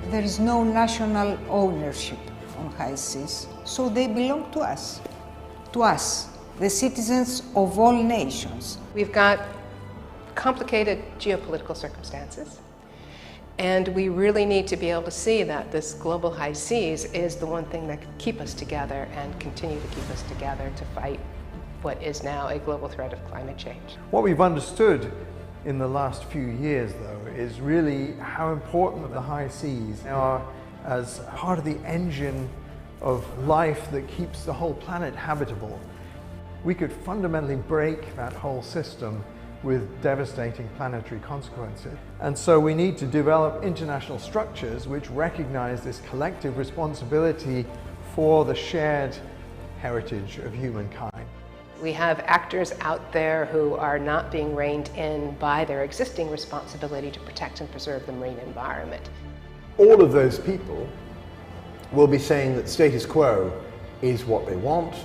There is no national ownership on high seas, so they belong to us, the citizens of all nations. We've got complicated geopolitical circumstances, and we really need to be able to see that this global high seas is the one thing that can keep us together and continue to keep us together to fight what is now a global threat of climate change. What we've understood in the last few years, though, is really how important the high seas are as part of the engine of life that keeps the whole planet habitable. We could fundamentally break that whole system with devastating planetary consequences. And so we need to develop international structures which recognize this collective responsibility for the shared heritage of humankind. We have actors out there who are not being reined in by their existing responsibility to protect and preserve the marine environment. All of those people will be saying that status quo is what they want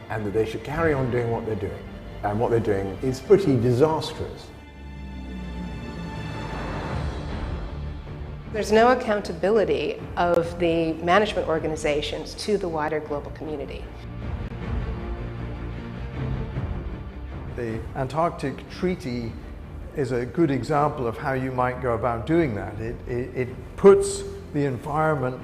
and that they should carry on doing what they're doing. And what they're doing is pretty disastrous. There's no accountability of the management organizations to the wider global community. The Antarctic Treaty is a good example of how you might go about doing that. It puts the environment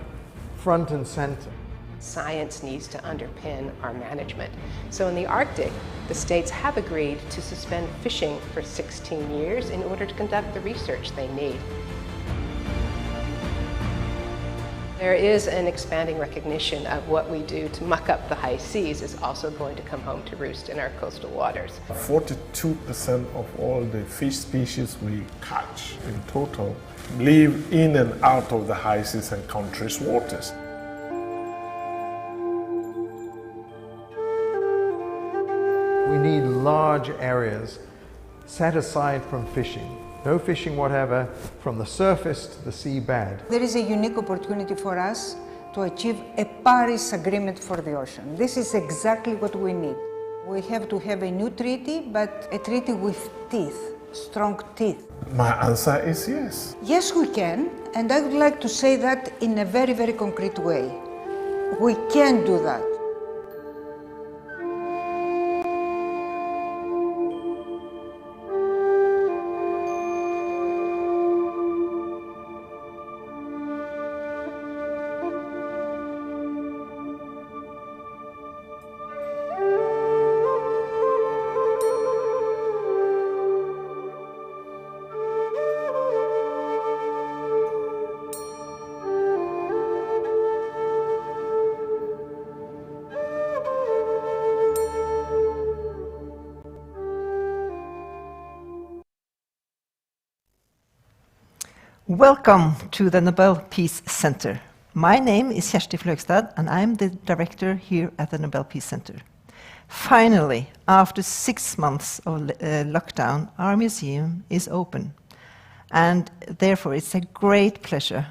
front and center. Science needs to underpin our management. So in the Arctic, the states have agreed to suspend fishing for 16 years in order to conduct the research they need. There is an expanding recognition of what we do to muck up the high seas is also going to come home to roost in our coastal waters. 42% of all the fish species we catch in total live in and out of the high seas and countries' waters. We need large areas set aside from fishing. No fishing whatever from the surface to the seabed. There is a unique opportunity for us to achieve a Paris Agreement for the ocean. This is exactly what we need. We have to have a new treaty, but a treaty with teeth, strong teeth. My answer is yes. Yes, we can, and I would like to say that in a very, very concrete way. We can do that. Welcome to the Nobel Peace Center. My name is Kjersti Fløgstad, and I'm the director here at the Nobel Peace Center. Finally, after 6 months of lockdown, our museum is open. And therefore, it's a great pleasure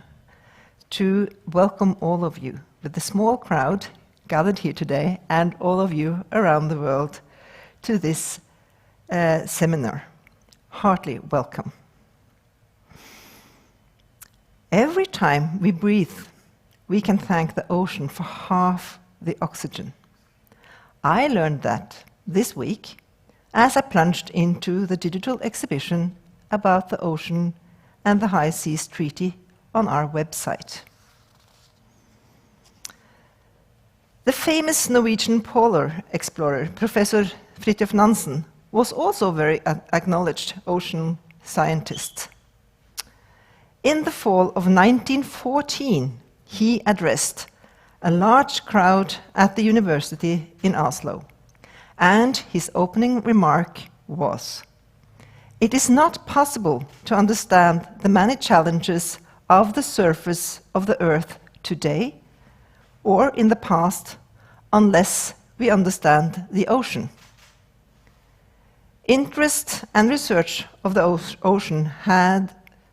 to welcome all of you, with the small crowd gathered here today, and all of you around the world, to this seminar. Heartily welcome. Every time we breathe, we can thank the ocean for half the oxygen. I learned that this week as I plunged into the digital exhibition about the ocean and the High Seas Treaty on our website. The famous Norwegian polar explorer, Professor Fridtjof Nansen, was also a very acknowledged ocean scientist. In the fall of 1914, he addressed a large crowd at the university in Oslo, and his opening remark was, "It is not possible to understand the many challenges of the surface of the earth today or in the past unless we understand the ocean." Interest and research of the ocean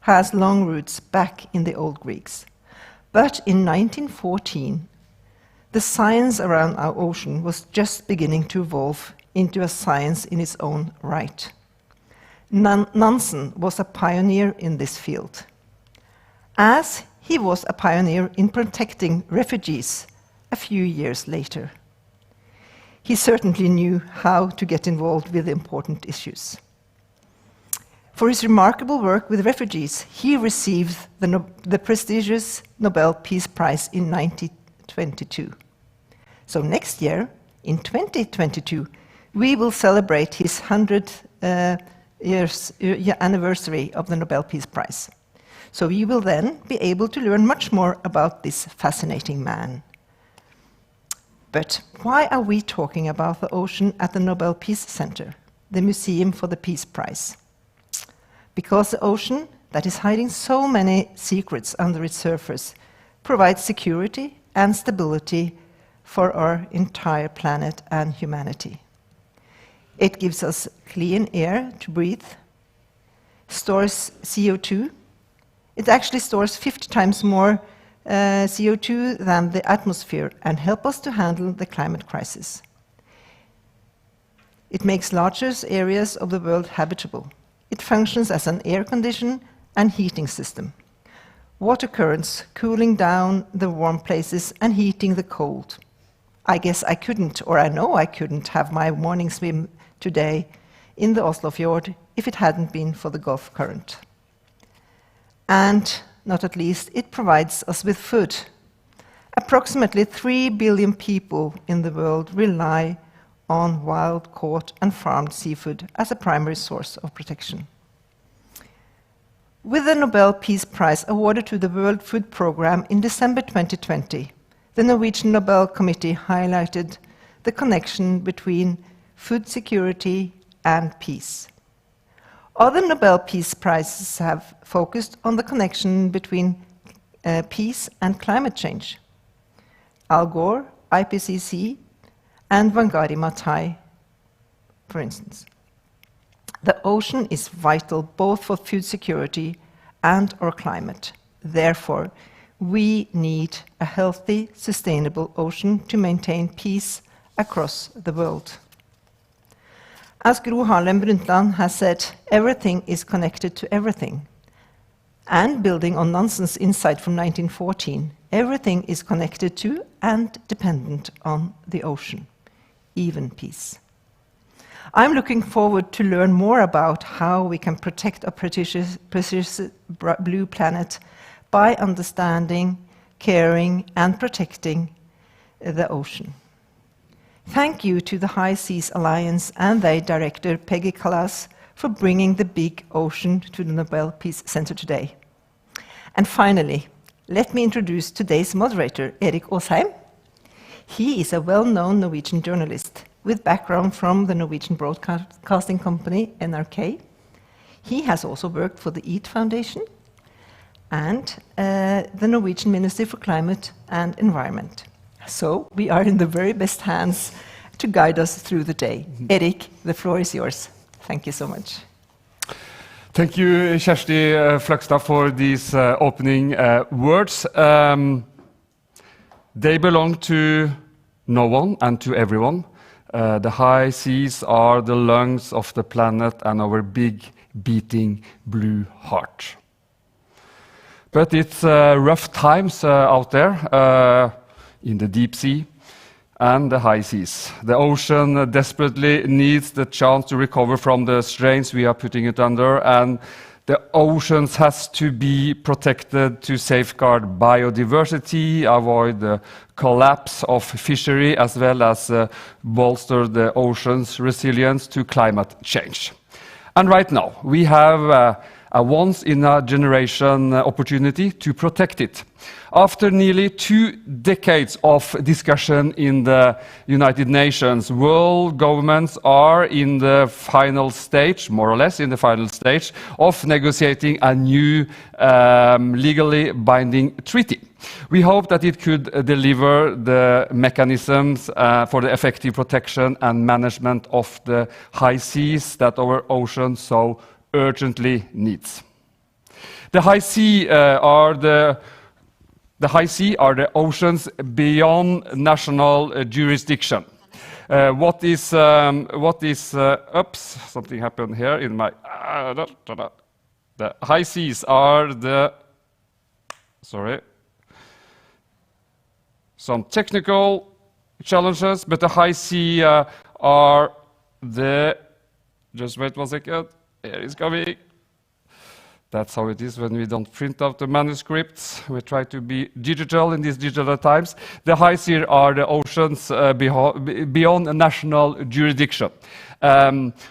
has long roots back in the old Greeks. But in 1914, the science around our ocean was just beginning to evolve into a science in its own right. Nansen was a pioneer in this field, as he was a pioneer in protecting refugees a few years later. He certainly knew how to get involved with important issues. For his remarkable work with refugees, he received the prestigious Nobel Peace Prize in 1922. So next year, in 2022, we will celebrate his 100th anniversary of the Nobel Peace Prize. So you will then be able to learn much more about this fascinating man. But why are we talking about the ocean at the Nobel Peace Center, the Museum for the Peace Prize? Because the ocean, that is hiding so many secrets under its surface, provides security and stability for our entire planet and humanity. It gives us clean air to breathe, stores CO2. It actually stores 50 times more CO2 than the atmosphere and helps us to handle the climate crisis. It makes larger areas of the world habitable. It functions as an air condition and heating system. Water currents cooling down the warm places and heating the cold. I guess I couldn't, or I know I couldn't, have my morning swim today in the Oslo fjord if it hadn't been for the Gulf current. And not at least, it provides us with food. Approximately 3 billion people in the world rely on wild-caught and farmed seafood as a primary source of protection. With the Nobel Peace Prize awarded to the World Food Programme in December 2020, the Norwegian Nobel Committee highlighted the connection between food security and peace. Other Nobel Peace Prizes have focused on the connection between peace and climate change. Al Gore, IPCC, and Wangari Maathai, for instance. The ocean is vital both for food security and our climate. Therefore, we need a healthy, sustainable ocean to maintain peace across the world. As Gro Harlem Brundtland has said, everything is connected to everything. And building on Nansen's insight from 1914, everything is connected to and dependent on the ocean, even peace. I'm looking forward to learn more about how we can protect our precious blue planet by understanding, caring, and protecting the ocean. Thank you to the High Seas Alliance and their director, Peggy Callas, for bringing the big ocean to the Nobel Peace Center today. And finally, let me introduce today's moderator, Erik Aasheim. He is a well-known Norwegian journalist with background from the Norwegian broadcasting company, NRK. He has also worked for the EAT Foundation and the Norwegian Ministry for Climate and Environment. So we are in the very best hands to guide us through the day. Erik, the floor is yours. Thank you so much. Thank you, Kjersti Fløgstad, for these opening words. They belong to no one and to everyone. The high seas are the lungs of the planet and our big, beating blue heart. But it's rough times out there in the deep sea and the high seas. The ocean desperately needs the chance to recover from the strains we are putting it under, and The oceans has to be protected to safeguard biodiversity, avoid the collapse of fishery, as well as bolster the ocean's resilience to climate change. And right now, we have a once-in-a-generation opportunity to protect it. After nearly 2 decades of discussion in the United Nations, world governments are in the final stage, more or less in the final stage, of negotiating a new legally binding treaty. We hope that it could deliver the mechanisms for the effective protection and management of the high seas that our ocean so urgently needs. The high sea are the oceans beyond national jurisdiction. Oops, something happened here in my. The high seas are the. Sorry. Some technical challenges, but the high sea are the. Just wait 1 second. Here it's coming. That's how it is when we don't print out the manuscripts. We try to be digital in these digital times. The high seas are the oceans beyond national jurisdiction.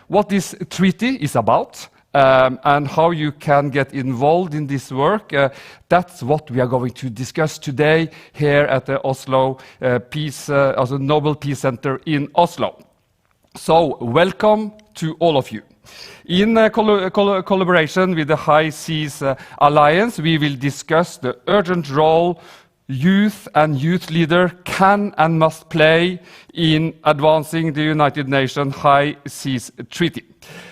What this treaty is about and how you can get involved in this work, that's what we are going to discuss today here at the Oslo Nobel Peace Center in Oslo. So, welcome to all of you. In collaboration with the High Seas Alliance, we will discuss the urgent role youth and youth leaders can and must play in advancing the United Nations High Seas Treaty.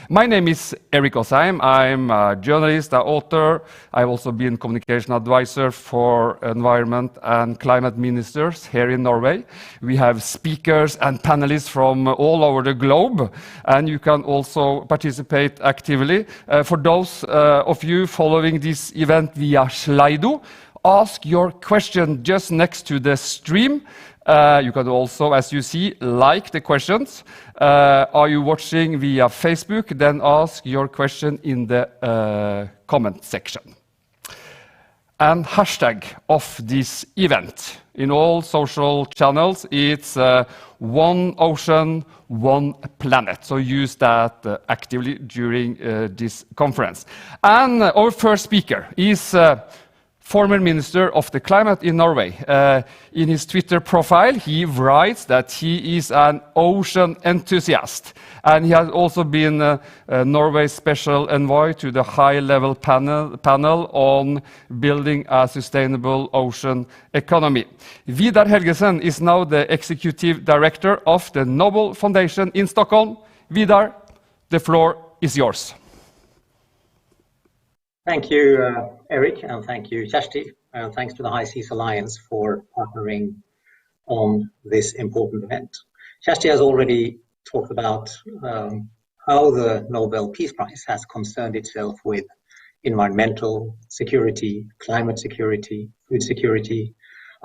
My name is Erik Osheim. I'm a journalist, an author. I've also been communication advisor for environment and climate ministers here in Norway. We have speakers and panelists from all over the globe, and you can also participate actively. For those of you following this event via Slido, ask your question just next to the stream. You can also, as you see, like the questions. Are you watching via Facebook? Then ask your question in the comment section. And hashtag of this event in all social channels, it's one ocean, one planet. So use that actively during this conference. And our first speaker is former Minister of the Climate in Norway. In his Twitter profile, he writes that he is an ocean enthusiast. And he has also been Norway's special envoy to the high-level panel on building a sustainable ocean economy. Vidar Hergesen is now the Executive Director of the Nobel Foundation in Stockholm. Vidar, the floor is yours. Thank you, Erik, and thank you, Kjersti. Thanks to the High Seas Alliance for partnering on this important event. Kjersti has already talked about how the Nobel Peace Prize has concerned itself with environmental security, climate security, food security.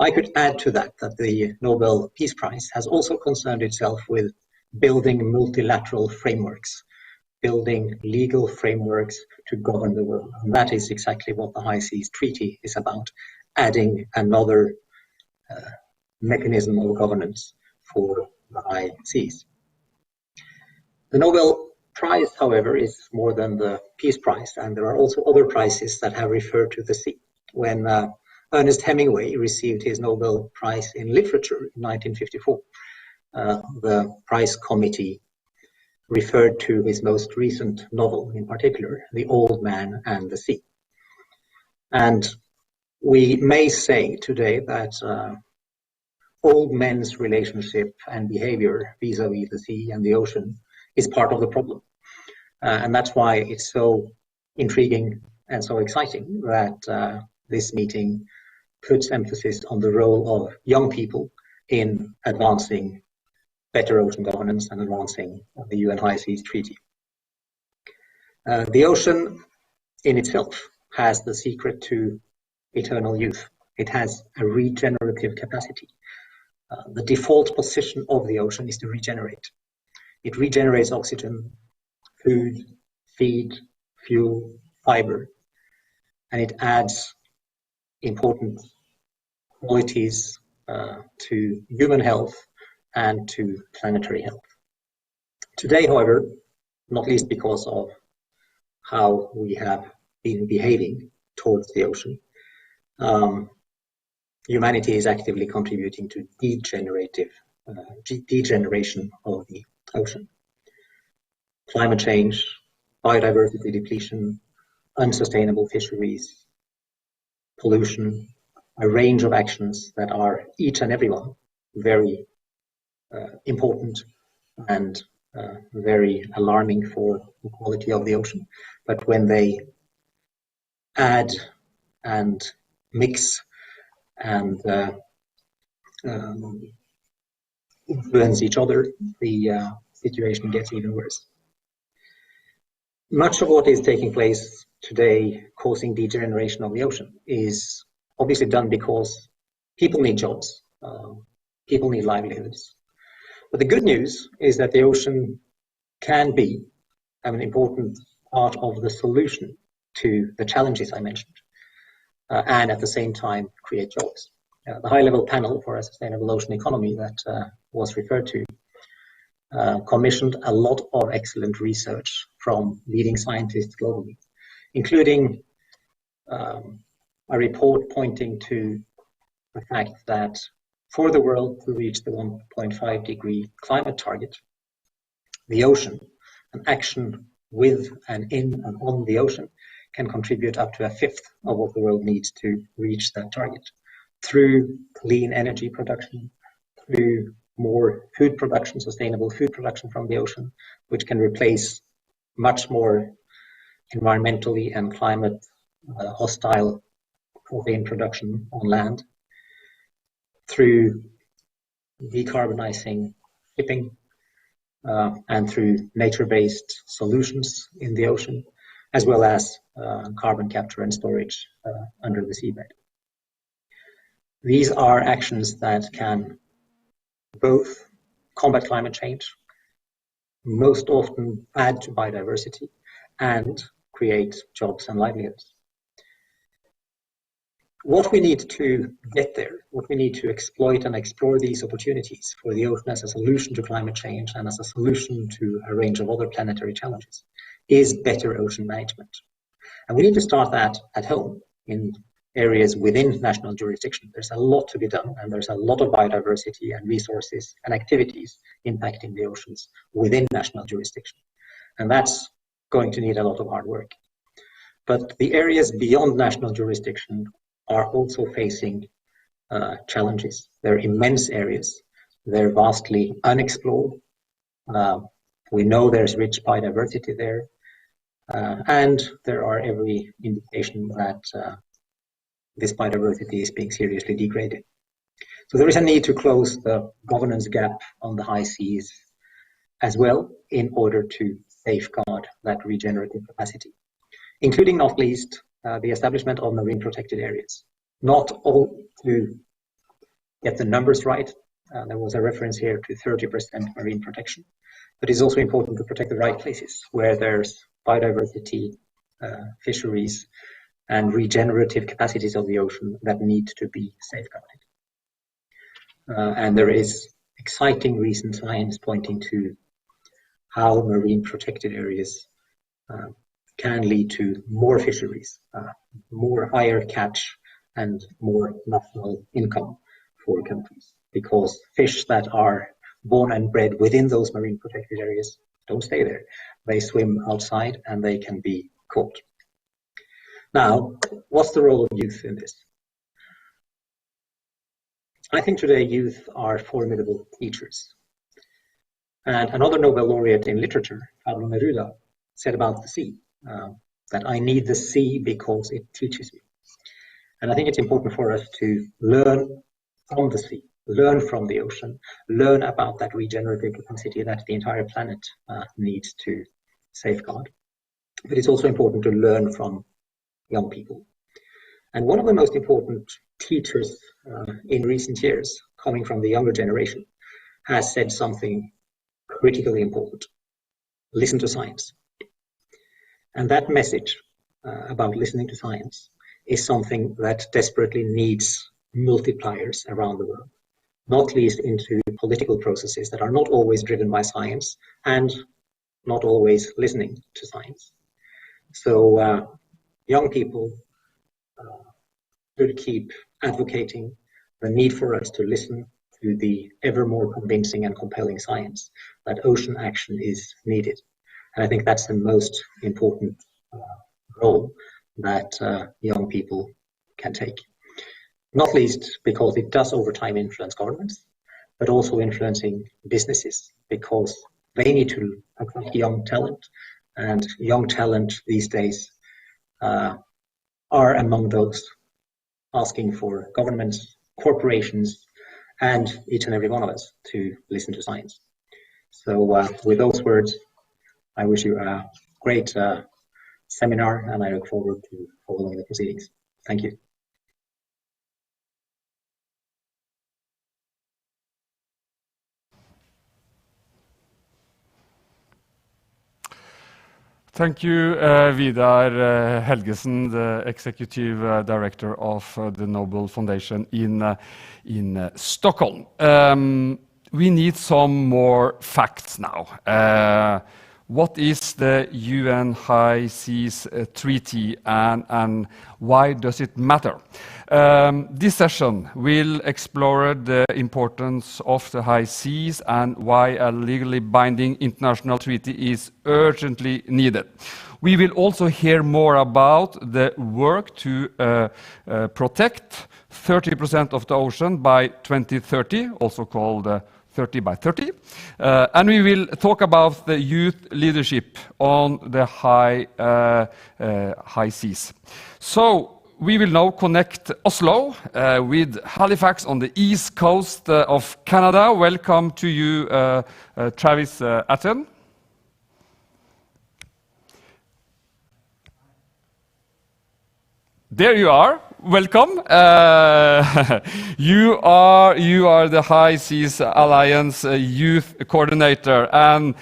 I could add to that the Nobel Peace Prize has also concerned itself with building multilateral frameworks, building legal frameworks to govern the world. And that is exactly what the High Seas Treaty is about, adding another mechanism of governance for the high seas. The Nobel Prize, however, is more than the Peace Prize, and there are also other prizes that have referred to the sea. When Ernest Hemingway received his Nobel Prize in Literature in 1954, the prize committee referred to his most recent novel, in particular, The Old Man and the Sea. And we may say today that old men's relationship and behavior vis-a-vis the sea and the ocean is part of the problem. And that's why it's so intriguing and so exciting that this meeting puts emphasis on the role of young people in advancing better ocean governance and advancing the UN High Seas Treaty. The ocean in itself has the secret to eternal youth. It has a regenerative capacity. The default position of the ocean is to regenerate. It regenerates oxygen, food, feed, fuel, fiber, and it adds important qualities to human health and to planetary health. Today, however, not least because of how we have been behaving towards the ocean, humanity is actively contributing to degeneration of the ocean. Climate change, biodiversity depletion, unsustainable fisheries, pollution, a range of actions that are each and every one very important and very alarming for the quality of the ocean. But when they add and mix and influence each other, the situation gets even worse. Much of what is taking place today causing degeneration of the ocean is obviously done because people need jobs, people need livelihoods. But the good news is that the ocean can be an important part of the solution to the challenges I mentioned, and at the same time create jobs. The high-level panel for a sustainable ocean economy that was referred to commissioned a lot of excellent research from leading scientists globally, including a report pointing to the fact that for the world to reach the 1.5 degree climate target, the ocean, an action with and in and on the ocean, can contribute up to a fifth of what the world needs to reach that target through clean energy production, through more food production, sustainable food production from the ocean, which can replace much more environmentally and climate hostile protein production on land, through decarbonizing shipping, and through nature-based solutions in the ocean, as well as carbon capture and storage under the seabed. These are actions that can both combat climate change, most often add to biodiversity, and create jobs and livelihoods. What we need to get there, what we need to exploit and explore these opportunities for the ocean as a solution to climate change and as a solution to a range of other planetary challenges, is better ocean management. And we need to start that at home in areas within national jurisdiction. There's a lot to be done, and there's a lot of biodiversity and resources and activities impacting the oceans within national jurisdiction. And that's going to need a lot of hard work. But the areas beyond national jurisdiction are also facing challenges. They're immense areas. They're vastly unexplored. We know there's rich biodiversity there. And there are every indication that this biodiversity is being seriously degraded. So there is a need to close the governance gap on the high seas as well in order to safeguard that regenerative capacity, including not least the establishment of marine protected areas. Not all to get the numbers right. There was a reference here to 30% marine protection, but it's also important to protect the right places where there's biodiversity, fisheries, and regenerative capacities of the ocean that need to be safeguarded. And there is exciting recent science pointing to how marine protected areas can lead to more fisheries, more higher catch, and more national income for countries. Because fish that are born and bred within those marine protected areas don't stay there. They swim outside and they can be caught. Now, what's the role of youth in this? I think today youth are formidable teachers. And another Nobel laureate in literature, Pablo Neruda, said about the sea, that I need the sea because it teaches me. And I think it's important for us to learn from the sea, learn from the ocean, learn about that regenerative capacity that the entire planet needs to safeguard. But it's also important to learn from young people. And one of the most important teachers in recent years, coming from the younger generation, has said something critically important. Listen to science. And that message about listening to science is something that desperately needs multipliers around the world, not least into political processes that are not always driven by science and not always listening to science. So young people should keep advocating the need for us to listen to the ever more convincing and compelling science that ocean action is needed. And I think that's the most important role that young people can take. Not least because it does over time influence governments, but also influencing businesses, because they need to attract young talent, and young talent these days are among those asking for governments, corporations, and each and every one of us to listen to science. So with those words, I wish you a great seminar, and I look forward to following the proceedings. Thank you. Thank you, Vidar Hergesen, the Executive Director of the Nobel Foundation in Stockholm. We need some more facts now. What is the UN High Seas Treaty, and why does it matter? This session will explore the importance of the high seas and why a legally binding international treaty is urgently needed. We will also hear more about the work to protect 30% of the ocean by 2030, also called 30 by 30. And we will talk about the youth leadership on the high seas. So we will now connect Oslo with Halifax on the east coast of Canada. Welcome to you, Travis Atten. There you are. Welcome. You are the High Seas Alliance Youth Coordinator, and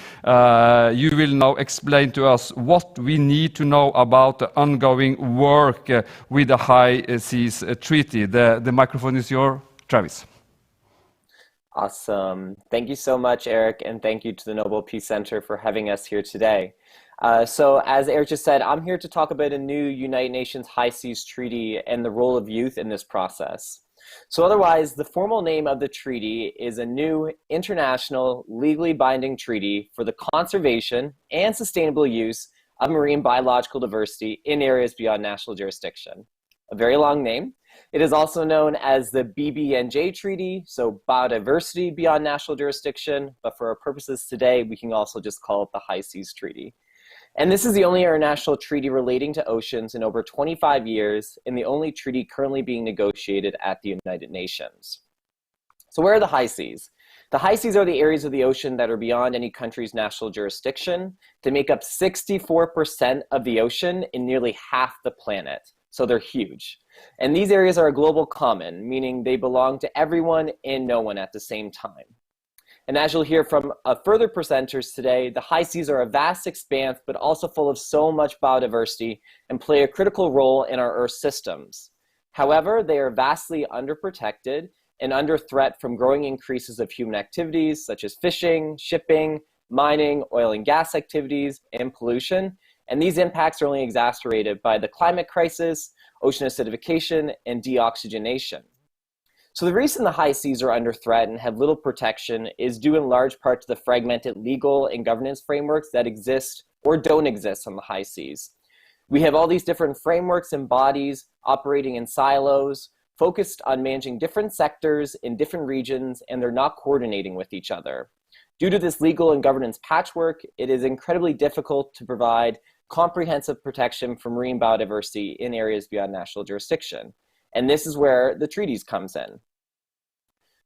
you will now explain to us what we need to know about the ongoing work with the High Seas Treaty. The microphone is yours, Travis. Awesome. Thank you so much, Eric, and thank you to the Nobel Peace Center for having us here today. So as Eric just said, I'm here to talk about a new United Nations High Seas Treaty and the role of youth in this process. So otherwise, the formal name of the treaty is a new international legally binding treaty for the conservation and sustainable use of marine biological diversity in areas beyond national jurisdiction. A very long name. It is also known as the ABNJ Treaty, so biodiversity beyond national jurisdiction, but for our purposes today, we can also just call it the High Seas Treaty. And this is the only international treaty relating to oceans in over 25 years, and the only treaty currently being negotiated at the United Nations. So where are the high seas? The high seas are the areas of the ocean that are beyond any country's national jurisdiction. They make up 64% of the ocean in nearly half the planet. So they're huge. And these areas are a global common, meaning they belong to everyone and no one at the same time. And as you'll hear from further presenters today, the high seas are a vast expanse, but also full of so much biodiversity and play a critical role in our Earth systems. However, they are vastly underprotected and under threat from growing increases of human activities such as fishing, shipping, mining, oil and gas activities, and pollution. And these impacts are only exacerbated by the climate crisis, ocean acidification, and deoxygenation. So the reason the high seas are under threat and have little protection is due in large part to the fragmented legal and governance frameworks that exist or don't exist on the high seas. We have all these different frameworks and bodies operating in silos, focused on managing different sectors in different regions, and they're not coordinating with each other. Due to this legal and governance patchwork, it is incredibly difficult to provide comprehensive protection for marine biodiversity in areas beyond national jurisdiction. And this is where the treaties comes in.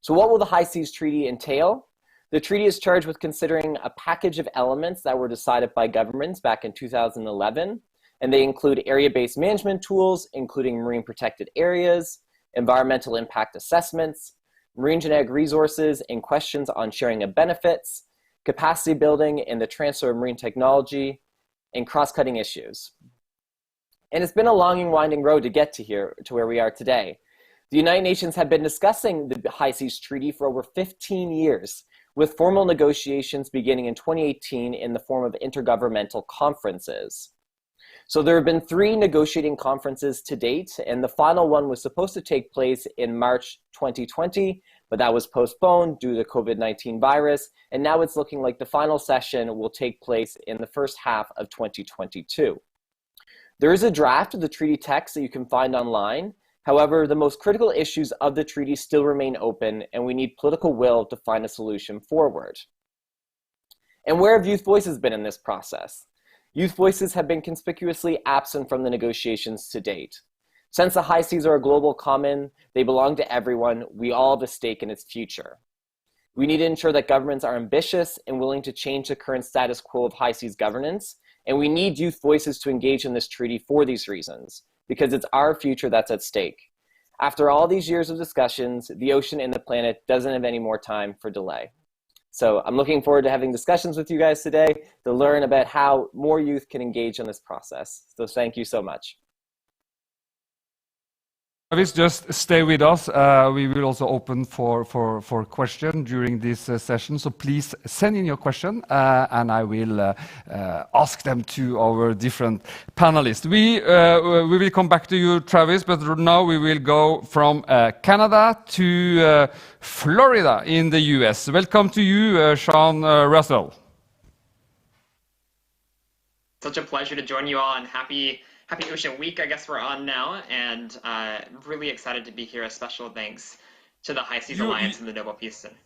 So what will the High Seas Treaty entail? The treaty is charged with considering a package of elements that were decided by governments back in 2011. And they include area-based management tools, including marine protected areas, environmental impact assessments, marine genetic resources, and questions on sharing of benefits, capacity building and the transfer of marine technology, and cross-cutting issues. And it's been a long and winding road to get to where we are today. The United Nations have been discussing the High Seas Treaty for over 15 years, with formal negotiations beginning in 2018 in the form of intergovernmental conferences. So there have been 3 negotiating conferences to date, and the final one was supposed to take place in March 2020, but that was postponed due to the COVID-19 virus, and now it's looking like the final session will take place in the first half of 2022. There is a draft of the treaty text that you can find online. However, the most critical issues of the treaty still remain open, and we need political will to find a solution forward. And where have youth voices been in this process? Youth voices have been conspicuously absent from the negotiations to date. Since the high seas are a global common, they belong to everyone. We all have a stake in its future. We need to ensure that governments are ambitious and willing to change the current status quo of high seas governance, and we need youth voices to engage in this treaty for these reasons, because it's our future that's at stake. After all these years of discussions, the ocean and the planet doesn't have any more time for delay. So I'm looking forward to having discussions with you guys today to learn about how more youth can engage in this process. So thank you so much. Travis, just stay with us. We will also open for questions during this session. So please send in your question, and I will ask them to our different panelists. We will come back to you, Travis, but now we will go from Canada to Florida in the US. Welcome to you, Sean Russell. Such a pleasure to join you all, and happy Ocean Week, I guess we're on now, and really excited to be here. A special thanks to the High Seas Alliance and the Nobel Peace Center.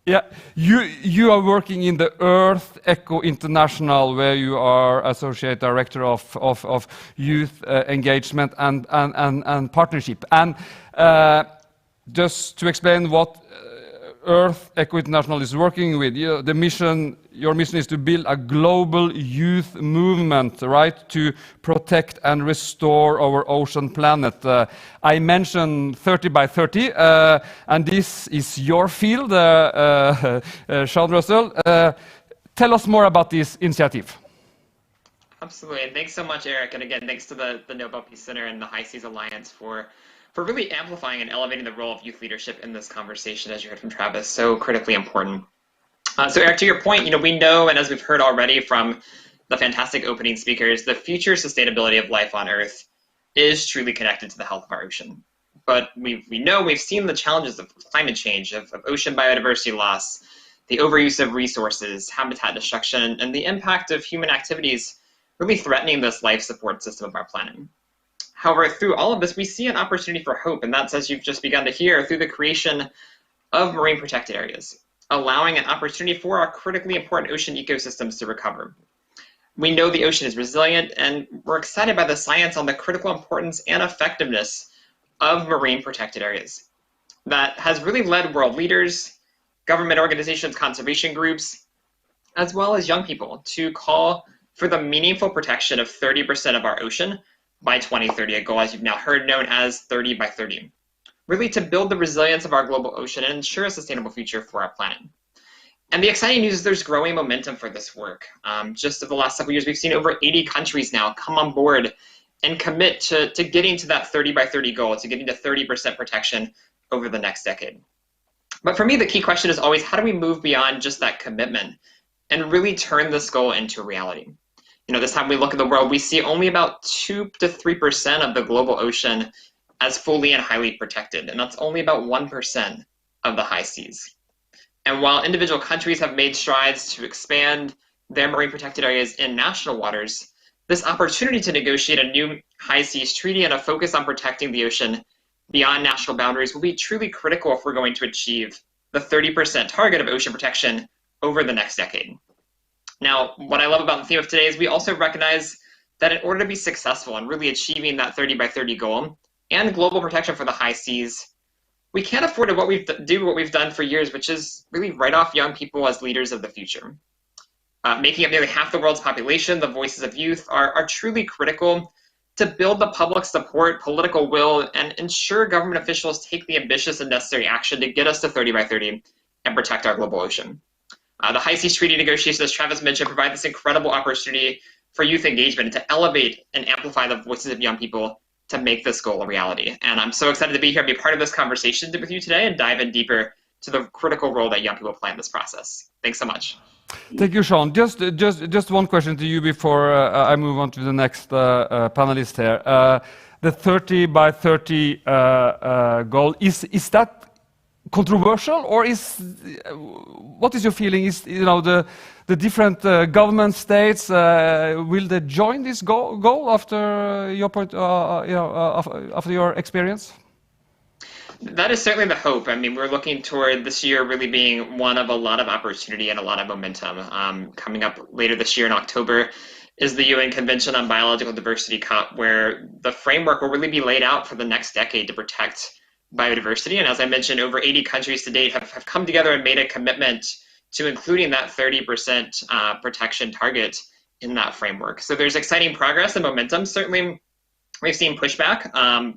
Yeah, you are working in the Earth Echo International, where you are Associate Director of Youth Engagement and Partnership. And just to explain what Earth Echo International is working with, your mission is to build a global youth movement, right, to protect and restore our ocean planet. I mentioned 30 by 30, and this is your field, Sean Russell. Tell us more about this initiative. Absolutely, and thanks so much, Eric. And again, thanks to the Nobel Peace Center and the High Seas Alliance for really amplifying and elevating the role of youth leadership in this conversation, as you heard from Travis, so critically important. So Eric, to your point, we know, and as we've heard already from the fantastic opening speakers, the future sustainability of life on Earth is truly connected to the health of our ocean. But we know, we've seen the challenges of climate change, of ocean biodiversity loss, the overuse of resources, habitat destruction, and the impact of human activities really threatening this life support system of our planet. However, through all of this, we see an opportunity for hope, and that's, as you've just begun to hear, through the creation of marine protected areas, allowing an opportunity for our critically important ocean ecosystems to recover. We know the ocean is resilient, and we're excited by the science on the critical importance and effectiveness of marine protected areas. That has really led world leaders, government organizations, conservation groups, as well as young people to call for the meaningful protection of 30% of our ocean by 2030, a goal, as you've now heard, known as 30 by 30, really to build the resilience of our global ocean and ensure a sustainable future for our planet. And the exciting news is there's growing momentum for this work. Just over the last several years, we've seen over 80 countries now come on board and commit to getting to that 30 by 30 goal, to getting to 30% protection over the next decade. But for me, the key question is always, how do we move beyond just that commitment and really turn this goal into reality? This time we look at the world, we see only about 2 to 3% of the global ocean as fully and highly protected, and that's only about 1% of the high seas. And while individual countries have made strides to expand their marine protected areas in national waters, this opportunity to negotiate a new high seas treaty and a focus on protecting the ocean beyond national boundaries will be truly critical if we're going to achieve the 30% target of ocean protection over the next decade. Now, what I love about the theme of today is we also recognize that in order to be successful in really achieving that 30 by 30 goal and global protection for the high seas, we can't afford to do what we've done for years, which is really write off young people as leaders of the future. Making up nearly half the world's population, the voices of youth are truly critical to build the public support, political will, and ensure government officials take the ambitious and necessary action to get us to 30 by 30 and protect our global ocean. The High Seas Treaty negotiations, as Travis mentioned, provide this incredible opportunity for youth engagement and to elevate and amplify the voices of young people to make this goal a reality. And I'm so excited to be here, be part of this conversation with you today and dive in deeper to the critical role that young people play in this process. Thanks so much. Thank you, Sean. Just one question to you before I move on to the next panelist here. The 30 by 30 goal, is that controversial, or what is your feeling? Is the different government states will they join this goal after your point, after your experience? That is certainly the hope. I mean, we're looking toward this year really being one of a lot of opportunity and a lot of momentum. Coming up later this year in October is the UN Convention on Biological Diversity COP, where the framework will really be laid out for the next decade to protect biodiversity. And as I mentioned, over 80 countries to date have come together and made a commitment to including that 30% protection target in that framework. So there's exciting progress and momentum. Certainly, we've seen pushback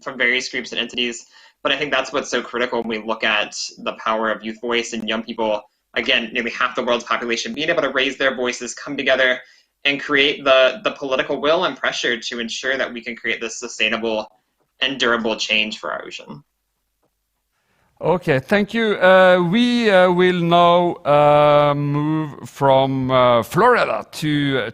from various groups and entities, but I think that's what's so critical when we look at the power of youth voice and young people. Again, nearly half the world's population being able to raise their voices, come together, and create the political will and pressure to ensure that we can create this sustainable and durable change for our ocean. Okay, thank you. We will now move from Florida to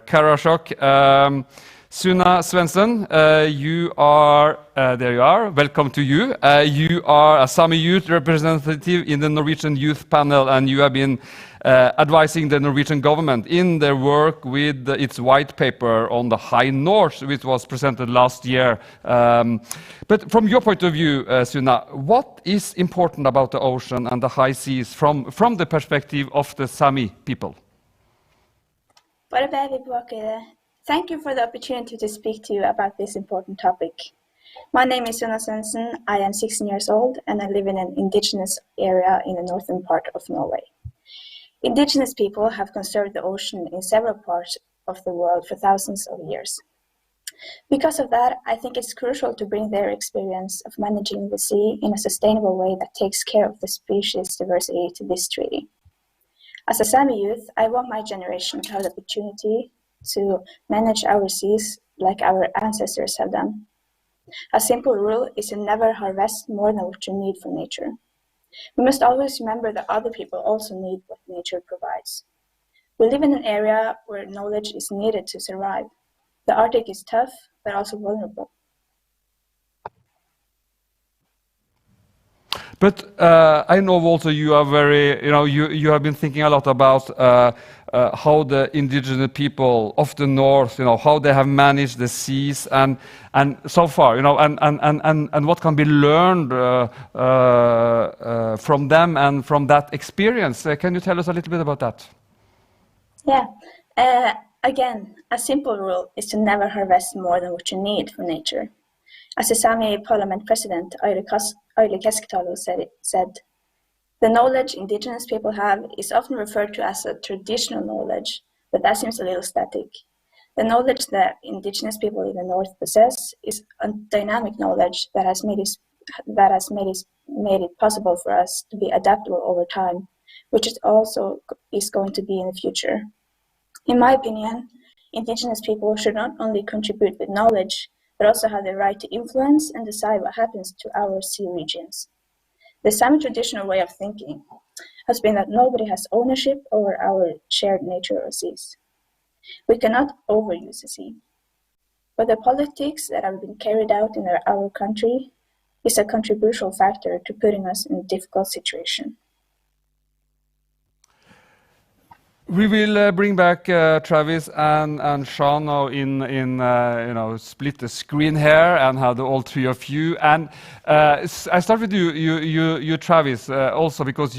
Karasjok. Suna Svensson, you are, there you are, welcome to you. You are a Sami youth representative in the Norwegian Youth Panel, and you have been advising the Norwegian government in their work with its white paper on the High North, which was presented last year. But from your point of view, Suna, what is important about the ocean and the high seas from the perspective of the Sami people? Thank you for the opportunity to speak to you about this important topic. My name is Suna Svensson. I am 16 years old and I live in an indigenous area in the northern part of Norway. Indigenous people have conserved the ocean in several parts of the world for thousands of years. Because of that, I think it's crucial to bring their experience of managing the sea in a sustainable way that takes care of the species diversity to this treaty. As a Sami youth, I want my generation to have the opportunity to manage our seas like our ancestors have done. A simple rule is to never harvest more than what you need from nature. We must always remember that other people also need what nature provides. We live in an area where knowledge is needed to survive. The Arctic is tough, but also vulnerable. But I know also you are very, you have been thinking a lot about how the indigenous people of the north, how they have managed the seas, and so far, and what can be learned from them and from that experience. Can you tell us a little bit about that? Yeah. Again, a simple rule is to never harvest more than what you need from nature. As the Sami Parliament President Aili Keskitalo said, the knowledge indigenous people have is often referred to as a traditional knowledge, but that seems a little static. The knowledge that indigenous people in the north possess is a dynamic knowledge that has made it possible for us to be adaptable over time, which is also going to be in the future. In my opinion, indigenous people should not only contribute with knowledge, but also have the right to influence and decide what happens to our sea regions. The Sami traditional way of thinking has been that nobody has ownership over our shared nature or seas. We cannot overuse the sea. But the politics that have been carried out in our country is a controversial factor to putting us in a difficult situation. We will bring back Travis and Sean now in split the screen here and have all three of you. And I start with you Travis, also because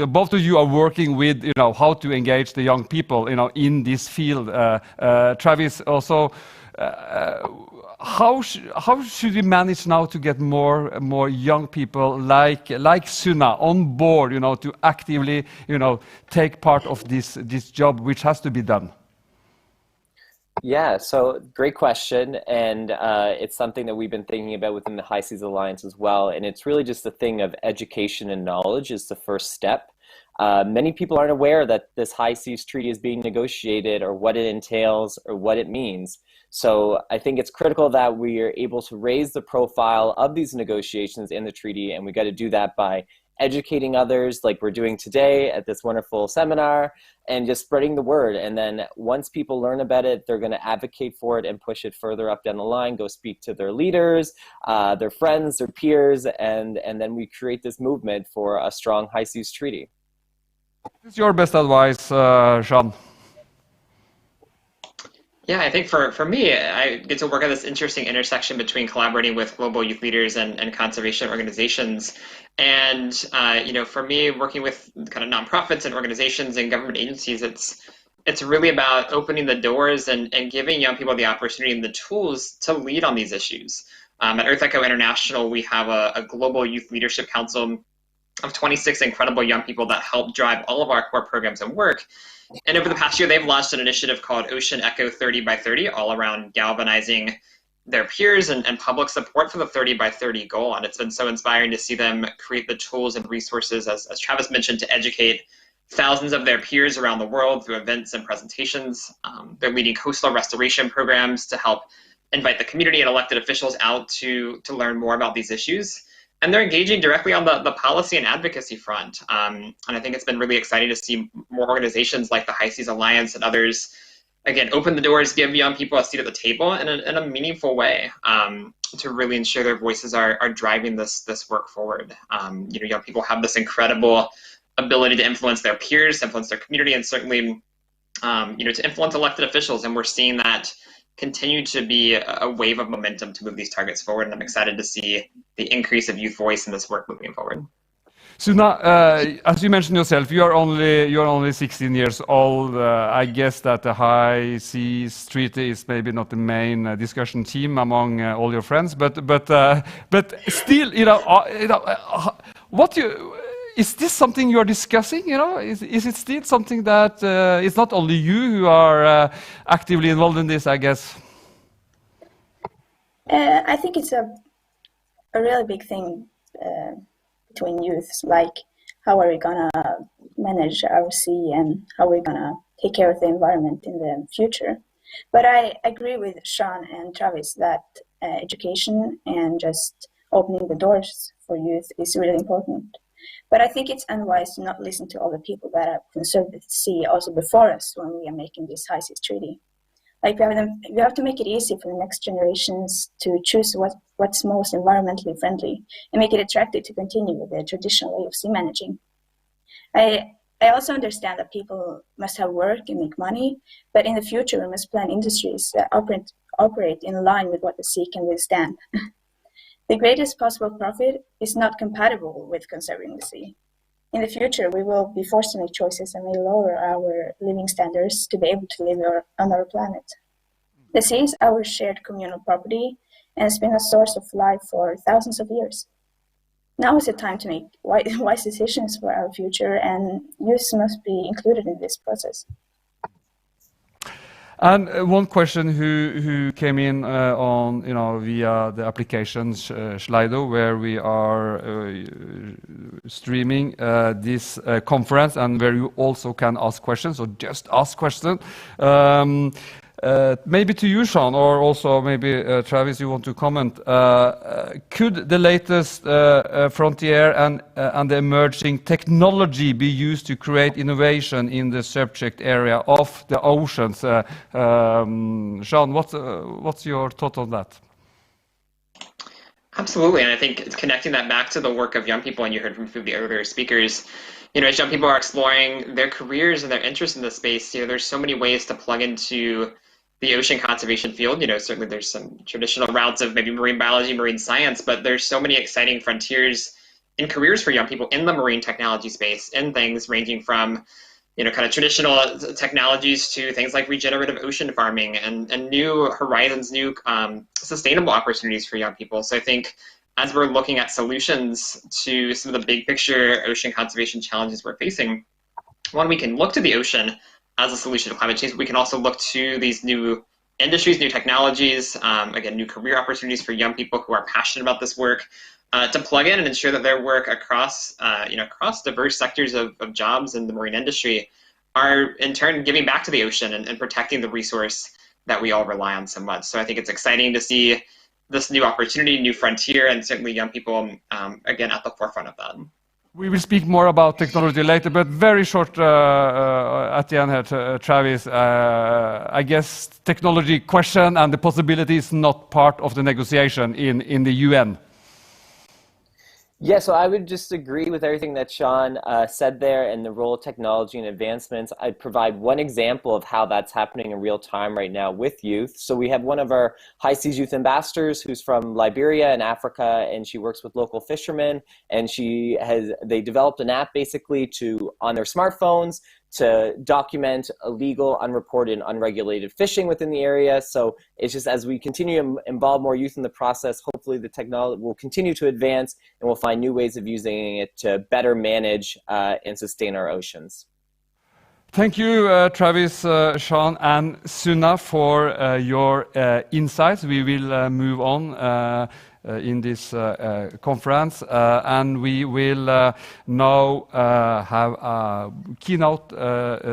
both of you are working with how to engage the young people in this field. Travis, also, how should we manage now to get more young people like Suna on board, to actively, take part of this job which has to be done? Yeah, so great question, and it's something that we've been thinking about within the High Seas Alliance as well, and it's really just a thing of education and knowledge is the first step. Many people aren't aware that this High Seas Treaty is being negotiated or what it entails or what it means. So I think it's critical that we are able to raise the profile of these negotiations in the treaty, and we got to do that by educating others like we're doing today at this wonderful seminar, and just spreading the word. And then once people learn about it, they're going to advocate for it and push it further up down the line, go speak to their leaders, their friends, their peers, and then we create this movement for a strong High Seas Treaty. What's your best advice, Sean? Yeah, I think for me, I get to work at this interesting intersection between collaborating with global youth leaders and conservation organizations. And, for me, working with kind of nonprofits and organizations and government agencies, it's really about opening the doors and giving young people the opportunity and the tools to lead on these issues. At Earth Echo International, we have a global youth leadership council of 26 incredible young people that help drive all of our core programs and work. And over the past year, they've launched an initiative called Ocean Echo 30 by 30, all around galvanizing their peers and public support for the 30 by 30 goal. And it's been so inspiring to see them create the tools and resources, as Travis mentioned, to educate thousands of their peers around the world through events and presentations. They're leading coastal restoration programs to help invite the community and elected officials out to learn more about these issues. And they're engaging directly on the policy and advocacy front. And I think it's been really exciting to see more organizations like the High Seas Alliance and others, again, open the doors, give young people a seat at the table in a meaningful way to really ensure their voices are driving this work forward. Young people have this incredible ability to influence their peers, influence their community, and certainly, to influence elected officials. And we're seeing that continue to be a wave of momentum to move these targets forward, and I'm excited to see the increase of youth voice in this work moving forward. Suna, as you mentioned yourself, you're only 16 years old. I guess that the High Seas Treaty is maybe not the main discussion theme among all your friends, but still, is this something you are discussing? Is it still something that it's not only you who are actively involved in this, I guess? I think it's a really big thing between youths, like how are we gonna manage our sea and how are we gonna take care of the environment in the future. But I agree with Sean and Travis that education and just opening the doors for youth is really important. But I think it's unwise to not listen to all the people that have conserved the sea also before us when we are making this High Seas Treaty. Like we have to make it easy for the next generations to choose what's most environmentally friendly and make it attractive to continue with the traditional way of sea managing. I also understand that people must have work and make money, but in the future we must plan industries that operate in line with what the sea can withstand. The greatest possible profit is not compatible with conserving the sea. In the future, we will be forced to make choices and may lower our living standards to be able to live on our planet. The sea is our shared communal property and has been a source of life for thousands of years. Now is the time to make wise decisions for our future, and youth must be included in this process. And one question who came in on via the application Slido, where we are streaming this conference, and where you also can ask questions or just ask questions. Maybe to you, Sean, or also maybe Travis, you want to comment. Could the latest frontier and the emerging technology be used to create innovation in the subject area of the oceans? Sean, what's your thought on that? Absolutely, and I think it's connecting that back to the work of young people, and you heard from the earlier speakers. As young people are exploring their careers and their interest in this space, there's so many ways to plug into the ocean conservation field. Certainly there's some traditional routes of maybe marine biology, marine science, but there's so many exciting frontiers in careers for young people in the marine technology space, in things ranging from, kind of traditional technologies to things like regenerative ocean farming and new horizons, new sustainable opportunities for young people. So I think as we're looking at solutions to some of the big picture ocean conservation challenges we're facing, one, we can look to the ocean as a solution to climate change. We can also look to these new industries, new technologies, again, new career opportunities for young people who are passionate about this work. to plug in and ensure that their work across, across diverse sectors of jobs in the marine industry are in turn giving back to the ocean and protecting the resource that we all rely on so much. So I think it's exciting to see this new opportunity, new frontier, and certainly young people, again, at the forefront of that. We will speak more about technology later, but very short at the end here, Travis. I guess technology question and the possibility is not part of the negotiation in the UN. Yeah, so I would just agree with everything that Sean said there and the role of technology and advancements. I'd provide one example of how that's happening in real time right now with youth. So we have one of our High Seas Youth Ambassadors who's from Liberia in Africa, and she works with local fishermen, and they developed an app basically on their smartphones to document illegal, unreported, and unregulated fishing within the area. So it's just as we continue to involve more youth in the process, hopefully the technology will continue to advance and we'll find new ways of using it to better manage and sustain our oceans. Thank you, Travis, Sean, and Sunna for your insights. We will move on in this conference, and we will now have a keynote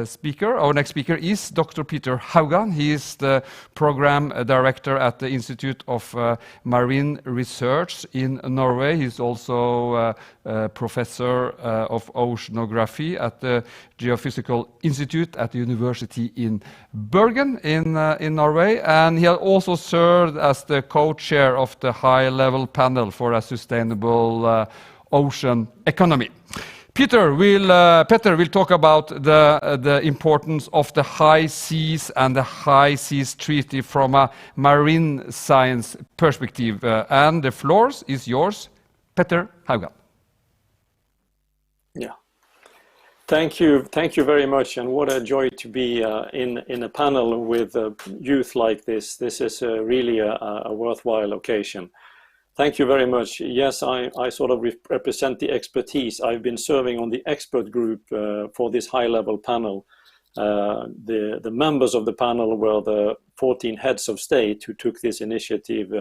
speaker. Our next speaker is Dr. Peter Haugan. He is the program director at the Institute of Marine Research in Norway. He's also a professor of oceanography at the Geophysical Institute at the University in Bergen in Norway, and he also served as the co-chair of the high-level panel for a sustainable ocean economy. Peter will talk about the importance of the high seas and the high seas treaty from a marine science perspective, and the floor is yours, Peter Haugan. Yeah. Thank you very much, and what a joy to be in a panel with youth like this. This is really a worthwhile occasion. Thank you very much. Yes, I sort of represent the expertise. I've been serving on the expert group for this high-level panel. The members of the panel were the 14 heads of state who took this initiative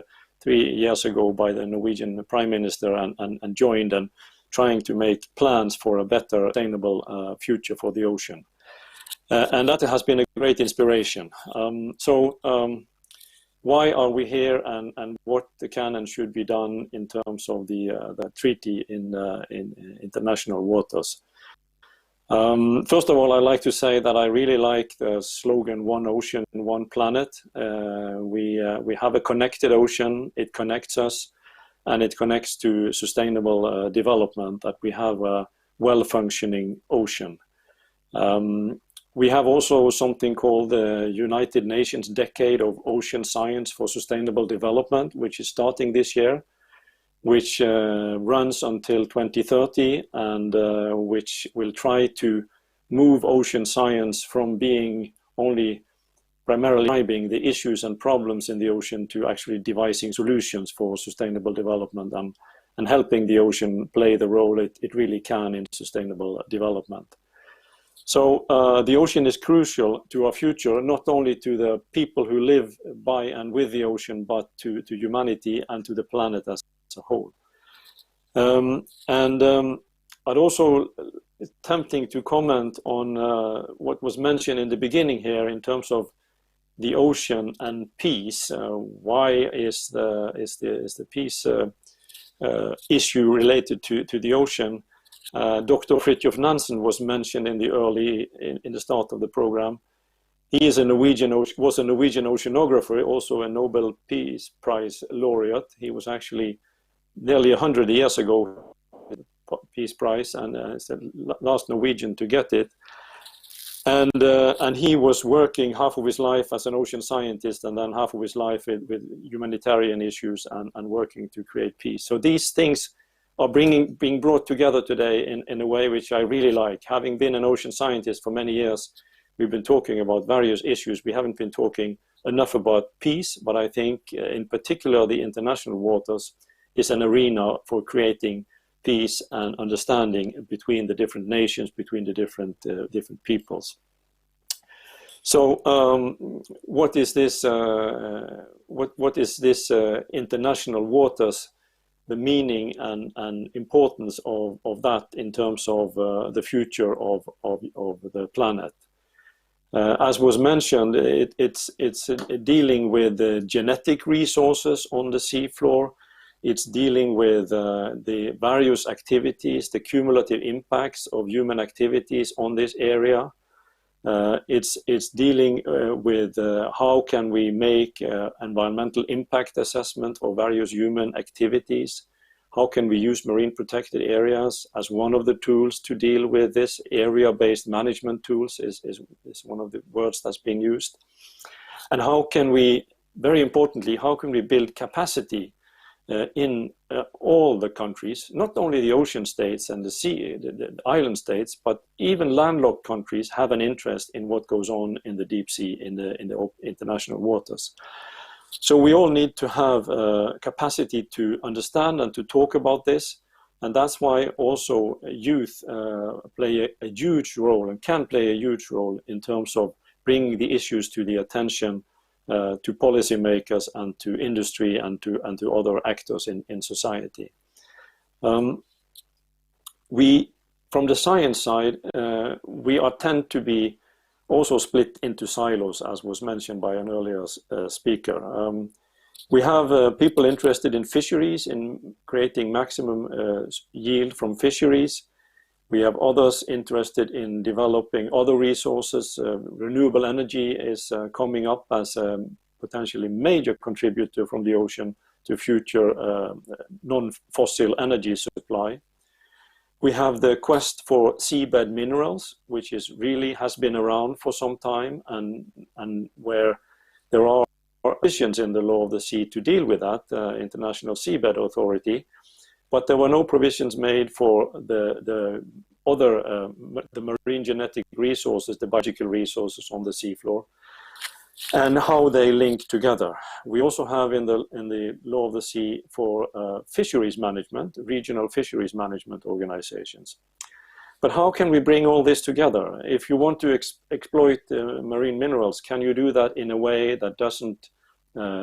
3 years ago by the Norwegian Prime Minister and joined and trying to make plans for a better sustainable future for the ocean. And that has been a great inspiration. Why are we here, and what can and should be done in terms of the treaty in international waters? First of all, I'd like to say that I really like the slogan, "One Ocean, One Planet." We have a connected ocean. It connects us, and it connects to sustainable development, that we have a well-functioning ocean. We have also something called the United Nations Decade of Ocean Science for Sustainable Development, which is starting this year, which runs until 2030, and which will try to move ocean science from being only primarily describing the issues and problems in the ocean to actually devising solutions for sustainable development and helping the ocean play the role it really can in sustainable development. So the ocean is crucial to our future, not only to the people who live by and with the ocean, but to humanity and to the planet as a whole. I'd also, it's tempting to comment on what was mentioned in the beginning here in terms of the ocean and peace. Why is the peace issue related to the ocean? Dr. Fridtjof Nansen was mentioned in the start of the program. He is was a Norwegian oceanographer, also a Nobel Peace Prize laureate. He was actually nearly 100 years ago Peace Prize, and is the last Norwegian to get it. And he was working half of his life as an ocean scientist, and then half of his life with humanitarian issues and working to create peace. So these things are being brought together today in a way which I really like. Having been an ocean scientist for many years, we've been talking about various issues. We haven't been talking enough about peace, but I think in particular the international waters is an arena for creating peace and understanding between the different nations, between the different peoples. So what is this international waters? the meaning and importance of that in terms of the future of the planet. As was mentioned, it's dealing with the genetic resources on the seafloor. It's dealing with the various activities, the cumulative impacts of human activities on this area. It's dealing with how can we make environmental impact assessment of various human activities. How can we use marine protected areas as one of the tools to deal with this? Area-based management tools is one of the words that's being used. And how can we, very importantly, how can we build capacity in all the countries, not only the ocean states and the island states, but even landlocked countries have an interest in what goes on in the deep sea, in the international waters. So we all need to have capacity to understand and to talk about this, and that's why also youth play a huge role and can play a huge role in terms of bringing the issues to the attention to policymakers and to industry and to other actors in society. We, from the science side, we tend to be also split into silos, as was mentioned by an earlier speaker. We have people interested in fisheries, in creating maximum yield from fisheries. We have others interested in developing other resources. Renewable energy is coming up as a potentially major contributor from the ocean to future non-fossil energy supply. We have the quest for seabed minerals, which has been around for some time, and where there are provisions in the law of the sea to deal with that, International Seabed Authority, but there were no provisions made for the marine genetic resources, the biological resources on the seafloor, and how they link together. We also have in the law of the sea for fisheries management, regional fisheries management organizations. But how can we bring all this together? If you want to exploit marine minerals, can you do that in a way that doesn't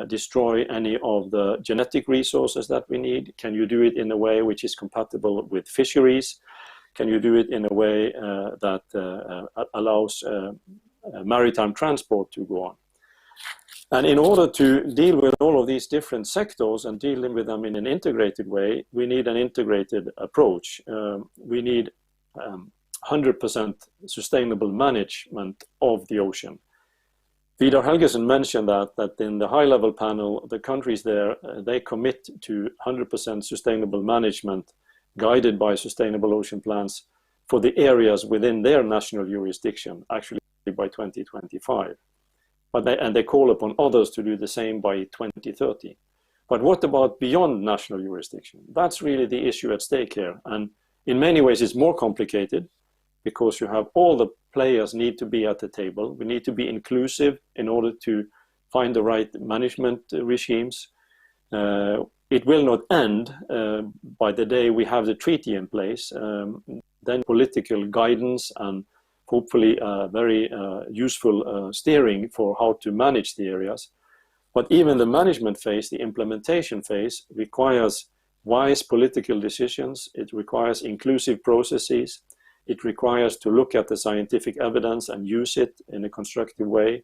destroy any of the genetic resources that we need? Can you do it in a way which is compatible with fisheries? Can you do it in a way that allows maritime transport to go on? And in order to deal with all of these different sectors and dealing with them in an integrated way, we need an integrated approach. We need 100% sustainable management of the ocean. Vidar Hergesen mentioned that in the high-level panel, the countries there, they commit to 100% sustainable management guided by sustainable ocean plans for the areas within their national jurisdiction, actually by 2025. And they call upon others to do the same by 2030. But what about beyond national jurisdiction? That's really the issue at stake here. And in many ways, it's more complicated because you have all the players need to be at the table. We need to be inclusive in order to find the right management regimes. It will not end by the day we have the treaty in place. Then political guidance and hopefully very useful steering for how to manage the areas. But even the management phase, the implementation phase, requires wise political decisions. It requires inclusive processes. It requires to look at the scientific evidence and use it in a constructive way.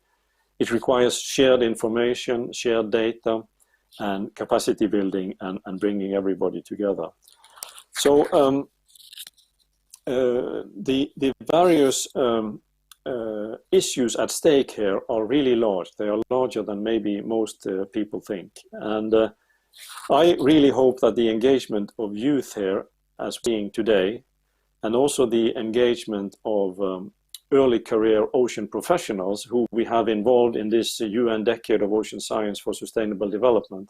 It requires shared information, shared data, and capacity building and bringing everybody together. So the various issues at stake here are really large. They are larger than maybe most people think. And I really hope that the engagement of youth here, as being today, and also the engagement of early career ocean professionals who we have involved in this UN Decade of Ocean Science for Sustainable Development.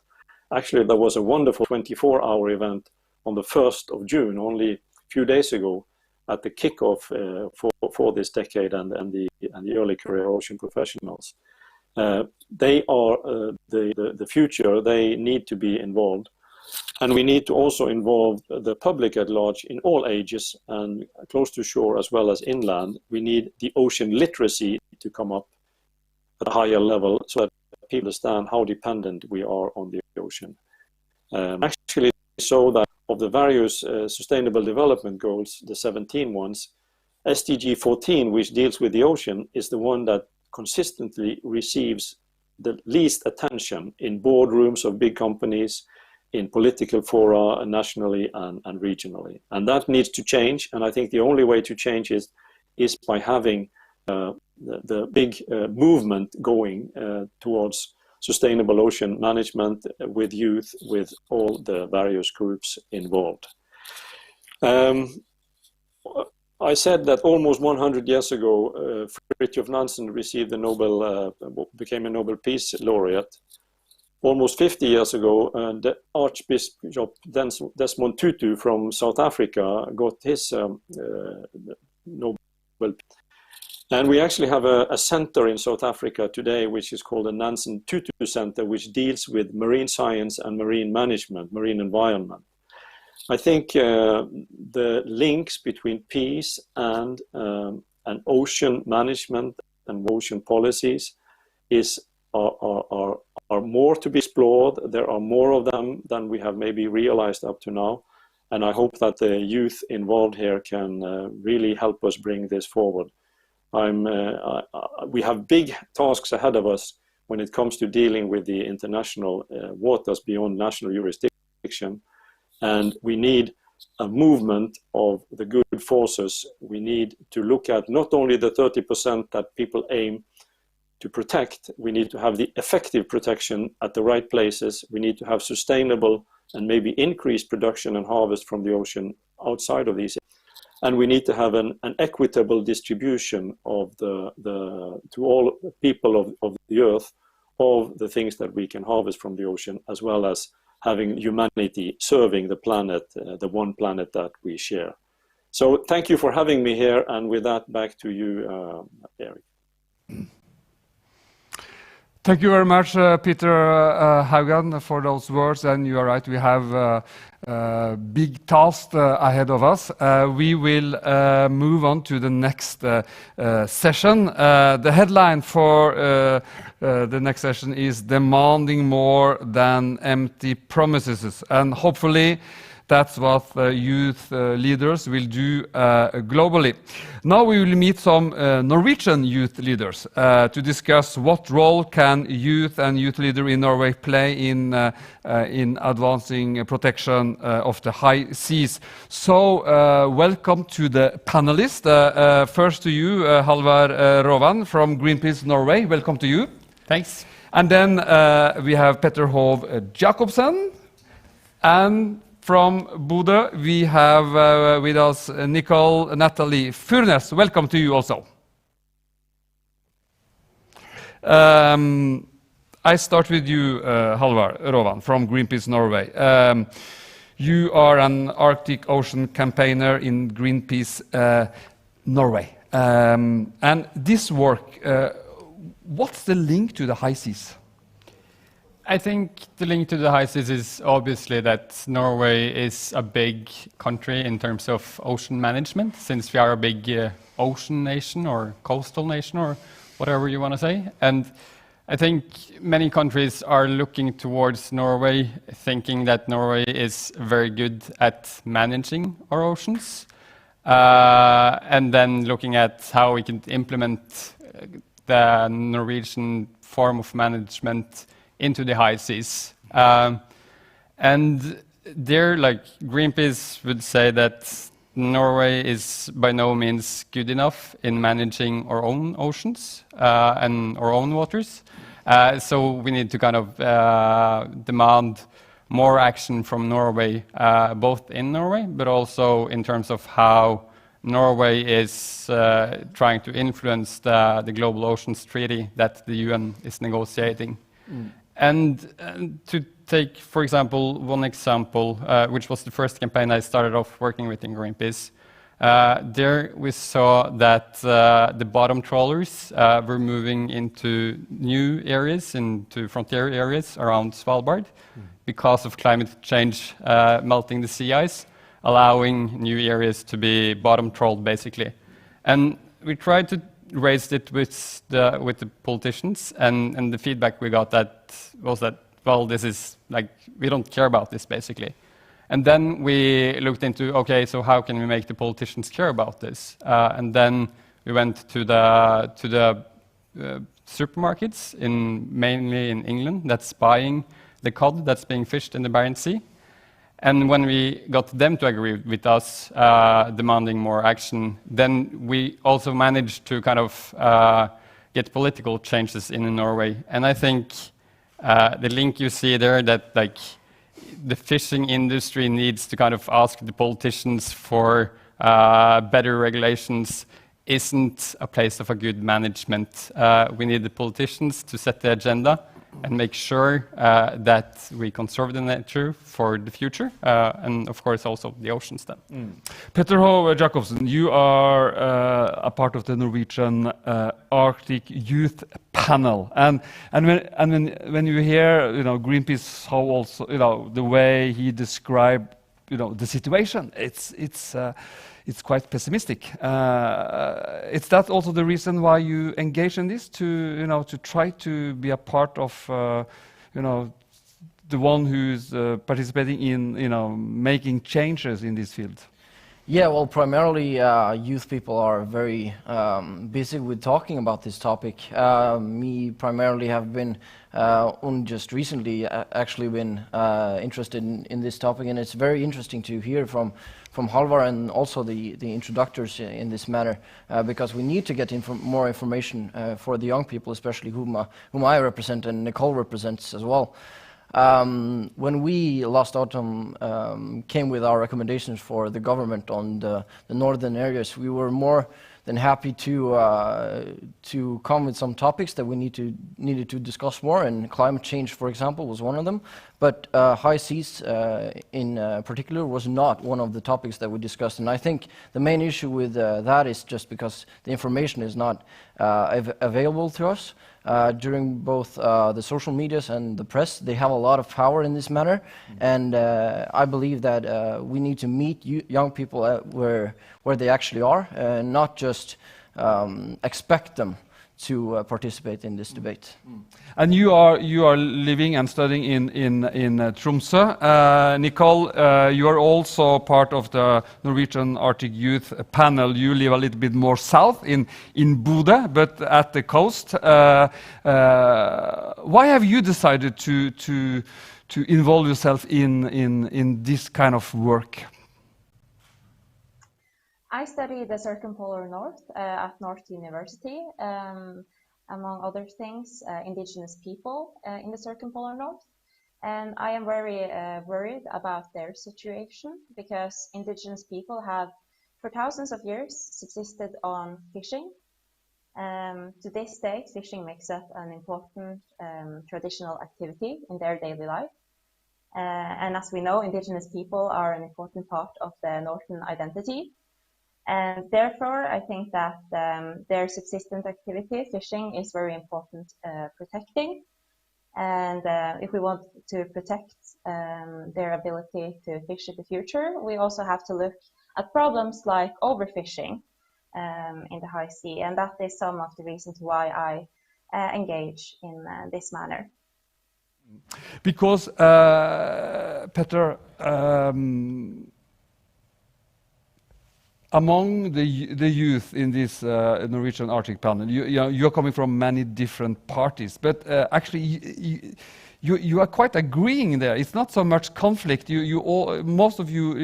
Actually, there was a wonderful 24-hour event on the 1st of June, only a few days ago, at the kickoff for this decade and the early career ocean professionals. They are the future. They need to be involved. And we need to also involve the public at large in all ages and close to shore as well as inland. We need the ocean literacy to come up at a higher level so that people understand how dependent we are on the ocean. Actually, so that of the various sustainable development goals, the 17 ones, SDG 14, which deals with the ocean, is the one that consistently receives the least attention in boardrooms of big companies, in political fora, nationally and regionally. And that needs to change. And I think the only way to change is by having the big movement going towards sustainable ocean management with youth, with all the various groups involved. I said that almost 100 years ago, Fridtjof Nansen received the Nobel, became a Nobel Peace Laureate. Almost 50 years ago, the Archbishop Desmond Tutu from South Africa got his Nobel. And we actually have a center in South Africa today, which is called the Nansen Tutu Center, which deals with marine science and marine management, marine environment. I think the links between peace and ocean management and ocean policies are more to be explored. There are more of them than we have maybe realized up to now. And I hope that the youth involved here can really help us bring this forward. We have big tasks ahead of us when it comes to dealing with the international waters beyond national jurisdiction. And we need a movement of the good forces. We need to look at not only the 30% that people aim to protect, we need to have the effective protection at the right places. We need to have sustainable and maybe increased production and harvest from the ocean outside of these. And we need to have an equitable distribution of to all people of the earth of the things that we can harvest from the ocean, as well as having humanity serving the planet, the one planet that we share. So thank you for having me here, and with that, back to you, Eric. Thank you very much, Peter Haugan, for those words. And you are right, we have big tasks ahead of us. We will move on to the next session. The headline for the next session is Demanding More Than Empty Promises. And hopefully that's what youth leaders will do globally. Now we will meet some Norwegian youth leaders to discuss what role can youth and youth leader in Norway play in advancing protection of the high seas. So welcome to the panelists. First to you, Halvard Rovan from Greenpeace Norway. Welcome to you. Thanks. And then we have Petter Hov Jacobsen. And from Bodø, we have with us Natalie Furnes. Welcome to you also. I start with you, Halvard Rovan, from Greenpeace Norway. You are an Arctic Ocean campaigner in Greenpeace Norway. And this work, what's the link to the high seas? I think the link to the high seas is obviously that Norway is a big country in terms of ocean management, since we are a big ocean nation or coastal nation or whatever you want to say. And I think many countries are looking towards Norway, thinking that Norway is very good at managing our oceans, and then looking at how we can implement the Norwegian form of management into the high seas. And there, like Greenpeace would say that Norway is by no means good enough in managing our own oceans and our own waters. So we need to kind of demand more action from Norway, both in Norway, but also in terms of how Norway is trying to influence the Global Oceans Treaty that the UN is negotiating. And to take, for example, one example, which was the first campaign I started off working with in Greenpeace, there we saw that the bottom trawlers were moving into new areas, into frontier areas around Svalbard, because of climate change melting the sea ice, allowing new areas to be bottom trawled, basically. And we tried to raised it with the politicians, and the feedback we got was that, well, this is like, we don't care about this, basically. And then we looked into, okay, so how can we make the politicians care about this? And then we went to the supermarkets, mainly in England, that's buying the cod that's being fished in the Barents Sea. And when we got them to agree with us, demanding more action, then we also managed to kind of get political changes in Norway. And I think the link you see there, that like the fishing industry needs to kind of ask the politicians for better regulations, isn't a place of a good management. We need the politicians to set the agenda and make sure that we conserve the nature for the future, and of course also the oceans then. Petter H. Jacobsen, you are a part of the Norwegian Arctic Youth Panel, and when you hear Greenpeace, how also the way he described the situation, it's quite pessimistic. Is that also the reason why you engage in this, to try to be a part of the one who's participating in making changes in this field? Yeah, well, primarily youth people are very busy with talking about this topic. Me primarily have been, just recently, actually been interested in this topic, and it's very interesting to hear from Halvard and also the introductors in this matter, because we need to get more information for the young people, especially whom I represent and Nicole represents as well. When we last autumn came with our recommendations for the government on the northern areas, we were more than happy to come with some topics that we needed to discuss more, and climate change, for example, was one of them. But high seas in particular was not one of the topics that we discussed, and I think the main issue with that is just because the information is not available to us. During both the social medias and the press, they have a lot of power in this matter, and I believe that we need to meet young people where they actually are, and not just expect them to participate in this debate. And you are living and studying in Tromsø. Nicole, you are also part of the Norwegian Arctic Youth Panel. You live a little bit more south in Bodø, but at the coast. Why have you decided to involve yourself in this kind of work? I study the circumpolar north at North University, among other things, indigenous people in the circumpolar north. And I am very worried about their situation, because indigenous people have, for thousands of years, subsisted on fishing. To this day, fishing makes up an important traditional activity in their daily life. And as we know, indigenous people are an important part of the northern identity. And therefore, I think that their subsistence activity, fishing, is very important protecting. And if we want to protect their ability to fish in the future, we also have to look at problems like overfishing in the high sea. And that is some of the reasons why I engage in this manner. Because, Petter, among the youth in this Norwegian Arctic Panel, you are coming from many different parties, but actually you are quite agreeing there. It's not so much conflict. Most of you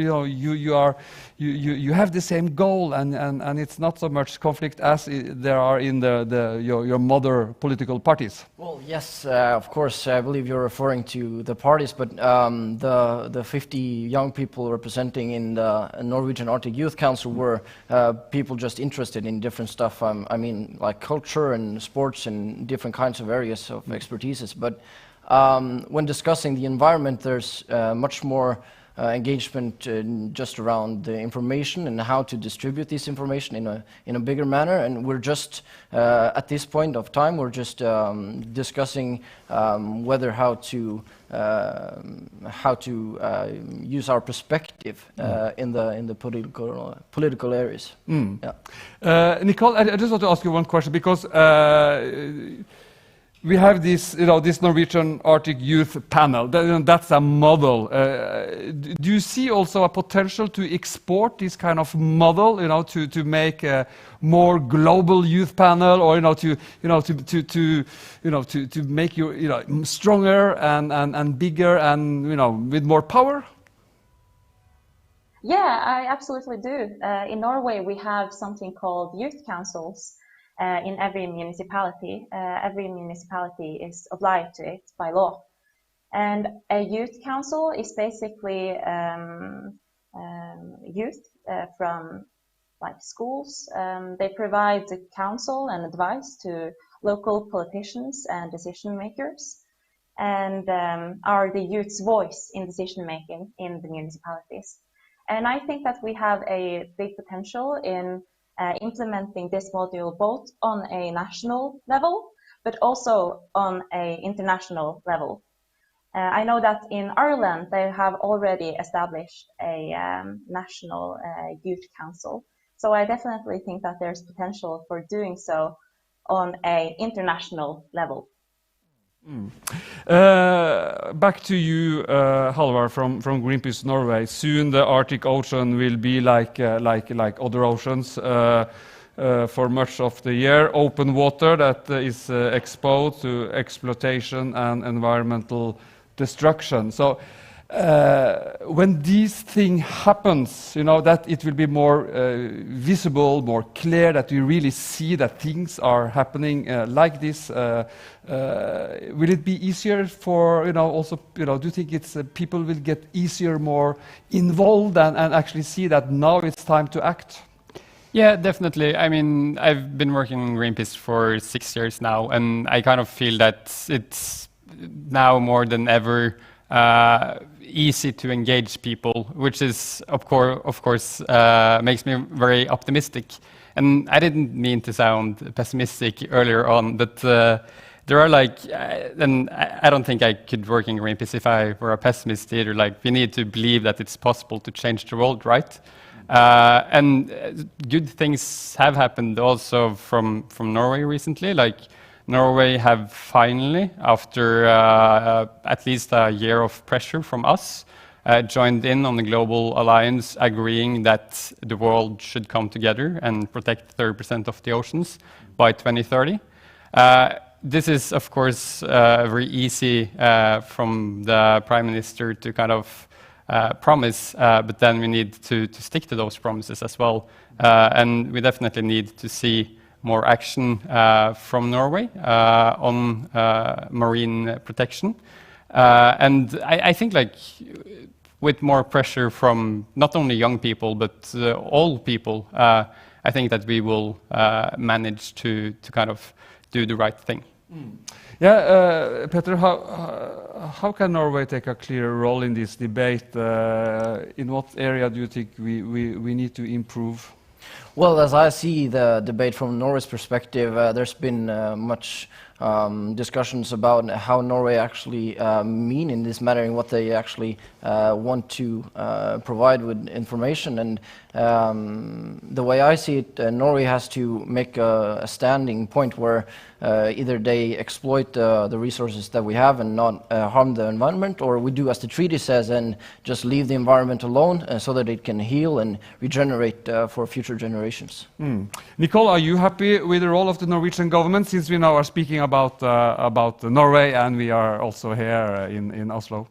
have the same goal, and it's not so much conflict as there are in your mother political parties. Well, yes, of course. I believe you're referring to the parties, but the 50 young people representing in the Norwegian Arctic Youth Council were people just interested in different stuff. I mean, like culture and sports and different kinds of areas of expertises. But when discussing the environment, there's much more engagement just around the information and how to distribute this information in a bigger manner. And we're just at this point of time, we're just discussing whether how to use our perspective in the political areas. Yeah. Nicole, I just want to ask you one question, because we have this, this Norwegian Arctic Youth Panel. That's a model. Do you see also a potential to export this kind of model, to make a more global youth panel, or to make you stronger and bigger and with more power? Yeah, I absolutely do. In Norway, we have something called youth councils. In every municipality. Every municipality is obliged to it by law. And a youth council is basically youth from schools. They provide counsel and advice to local politicians and decision makers, and are the youth's voice in decision making in the municipalities. And I think that we have a big potential in implementing this module both on a national level, but also on an international level. I know that in Ireland, they have already established a national youth council. So I definitely think that there's potential for doing so on an international level. Back to you, Halvard, from Greenpeace Norway. Soon the Arctic Ocean will be like other oceans for much of the year. Open water that is exposed to exploitation and environmental destruction. So when these things happens, that it will be more visible, more clear, that you really see that things are happening like this. Will it be easier for, also, do you think it's people will get easier, more involved and actually see that now it's time to act? Yeah, definitely. I mean, I've been working in Greenpeace for 6 years now, and I kind of feel that it's now more than ever easy to engage people, which is, of course, makes me very optimistic. And I didn't mean to sound pessimistic earlier on, but there are and I don't think I could work in Greenpeace if I were a pessimist either. We need to believe that it's possible to change the world, right? And good things have happened also from Norway recently. Norway have finally, after at least a year of pressure from us, joined in on the global alliance, agreeing that the world should come together and protect 30% of the oceans by 2030. This is, of course, very easy from the Prime Minister to kind of promise, but then we need to stick to those promises as well. And we definitely need to see more action from Norway on marine protection. And I think with more pressure from not only young people, but all people, I think that we will manage to kind of do the right thing. Yeah, Petter, how can Norway take a clearer role in this debate? In what area do you think we need to improve? Well, as I see the debate from Norway's perspective, there's been much discussions about how Norway actually mean in this matter and what they actually want to provide with information. And the way I see it, Norway has to make a standing point where either they exploit the resources that we have and not harm the environment, or we do as the treaty says and just leave the environment alone so that it can heal and regenerate for future generations. Nicole, are you happy with the role of the Norwegian government, since we now are speaking about Norway and we are also here in Oslo?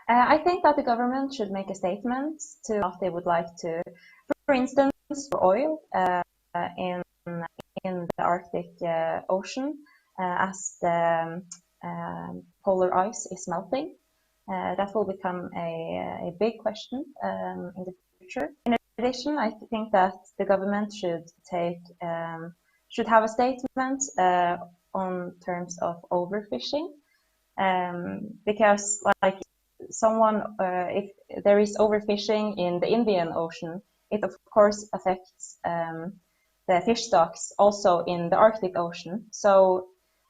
I think that the government should make a statement to if they would like to, for instance, for oil in the Arctic Ocean, as the polar ice is melting. That will become a big question in the future. In addition, I think that the government should have a statement on terms of overfishing, because if there is overfishing in the Indian Ocean, it of course affects the fish stocks also in the Arctic Ocean. So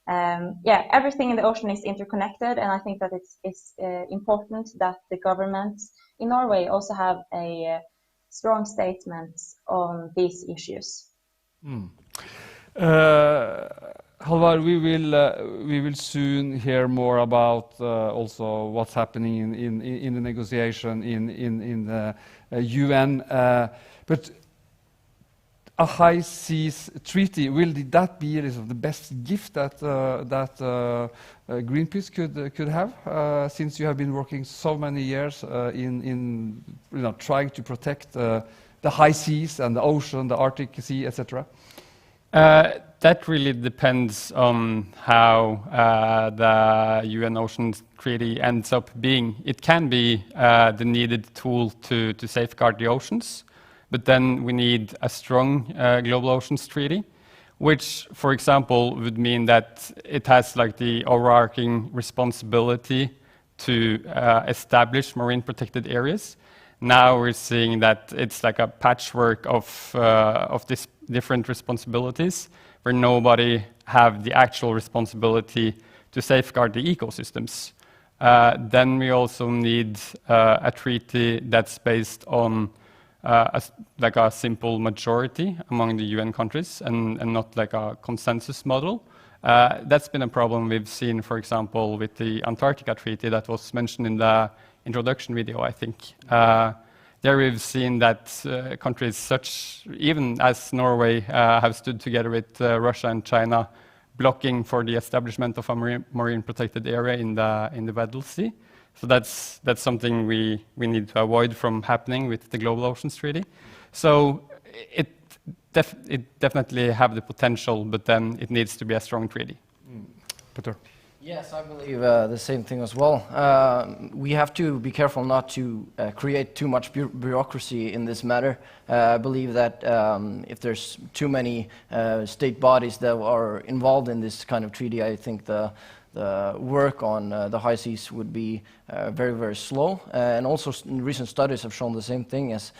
everything in the ocean is interconnected, and I think that it's important that the governments in Norway also have a strong statement on these issues. Halvard, we will soon hear more about also what's happening in the negotiation in the UN. But a high seas treaty, will that be the best gift that Greenpeace could have, since you have been working so many years in trying to protect the high seas and the ocean, the Arctic Sea, etc.? That really depends on how the UN Oceans Treaty ends up being. It can be the needed tool to safeguard the oceans, but then we need a strong global oceans treaty, which, for example, would mean that it has like the overarching responsibility to establish marine protected areas. Now we're seeing that it's like a patchwork of these different responsibilities, where nobody have the actual responsibility to safeguard the ecosystems. Then we also need a treaty that's based on like a simple majority among the UN countries and not like a consensus model. That's been a problem we've seen, for example, with the Antarctica Treaty that was mentioned in the introduction video, I think. There we've seen that countries such, even as Norway, have stood together with Russia and China, blocking for the establishment of a marine protected area in the Weddell Sea. So that's something we need to avoid from happening with the Global Oceans Treaty. So it definitely have the potential, but then it needs to be a strong treaty. Peter? Yes, I believe the same thing as well. We have to be careful not to create too much bureaucracy in this matter. I believe that if there's too many state bodies that are involved in this kind of treaty, I think the work on the high seas would be very, very slow. And also recent studies have shown the same thing, as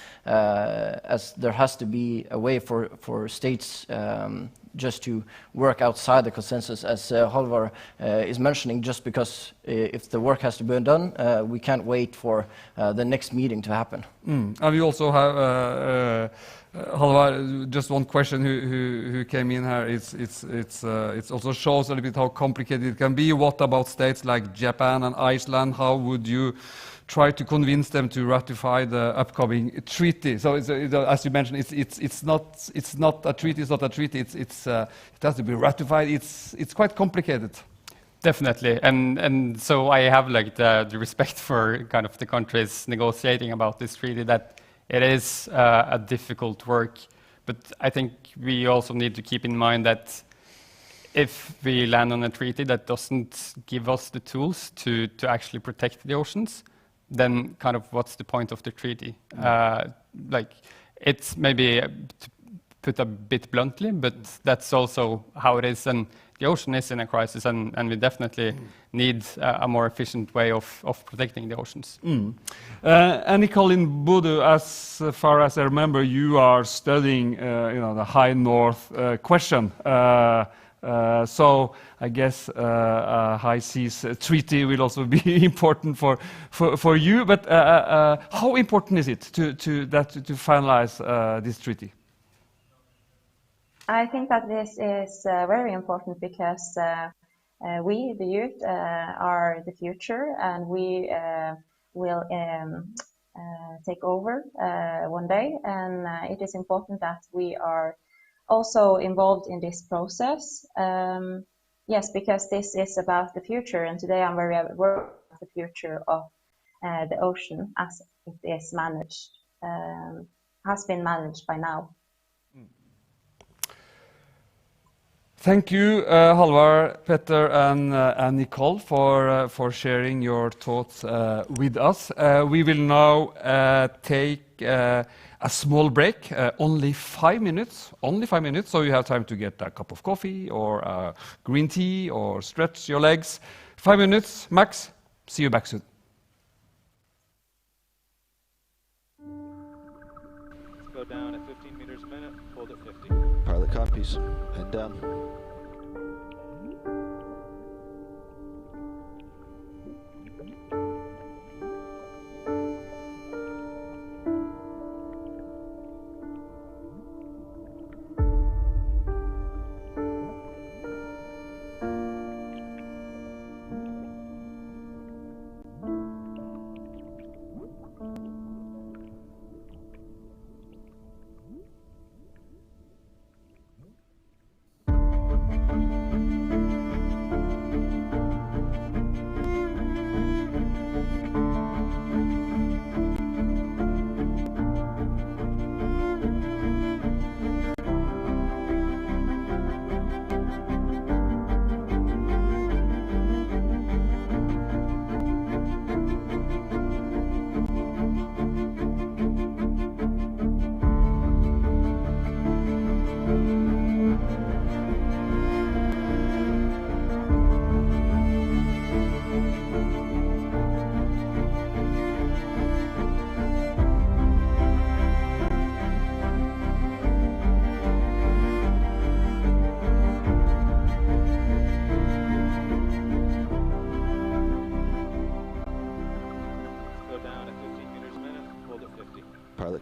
there has to be a way for states just to work outside the consensus, as Halvard is mentioning, just because if the work has to be done, we can't wait for the next meeting to happen. And we also have Halvard, just one question who came in here. It also shows a little bit how complicated it can be. What about states like Japan and Iceland? How would you try to convince them to ratify the upcoming treaty? So, as you mentioned, it's not a treaty. It's not a treaty. It has to be ratified. It's quite complicated. Definitely, and so I have like the respect for kind of the countries negotiating about this treaty, that it is a difficult work. But I think we also need to keep in mind that if we land on a treaty that doesn't give us the tools to actually protect the oceans, then kind of what's the point of the treaty? Like, it's maybe, to put a bit bluntly, but that's also how it is. And the ocean is in a crisis, and we definitely need a more efficient way of protecting the oceans. And Nicole, in Bodø, as far as I remember, you are studying the High North question. So I guess a high seas treaty will also be important for you. But how important is it to finalize this treaty? I think that this is very important because we, the youth, are the future, and we will take over one day. And it is important that we are also involved in this process. Yes, because this is about the future, and today I'm very aware of the future of the ocean as it is managed, has been managed by now. Thank you, Halvard, Petter, and Nicole for sharing your thoughts with us. We will now take a small break, only 5 minutes. Only 5 minutes, so you have time to get a cup of coffee or green tea or stretch your legs. 5 minutes max. See you back soon. Let's go down at 15 meters a minute. Hold at 50. Pilot copies. Head down.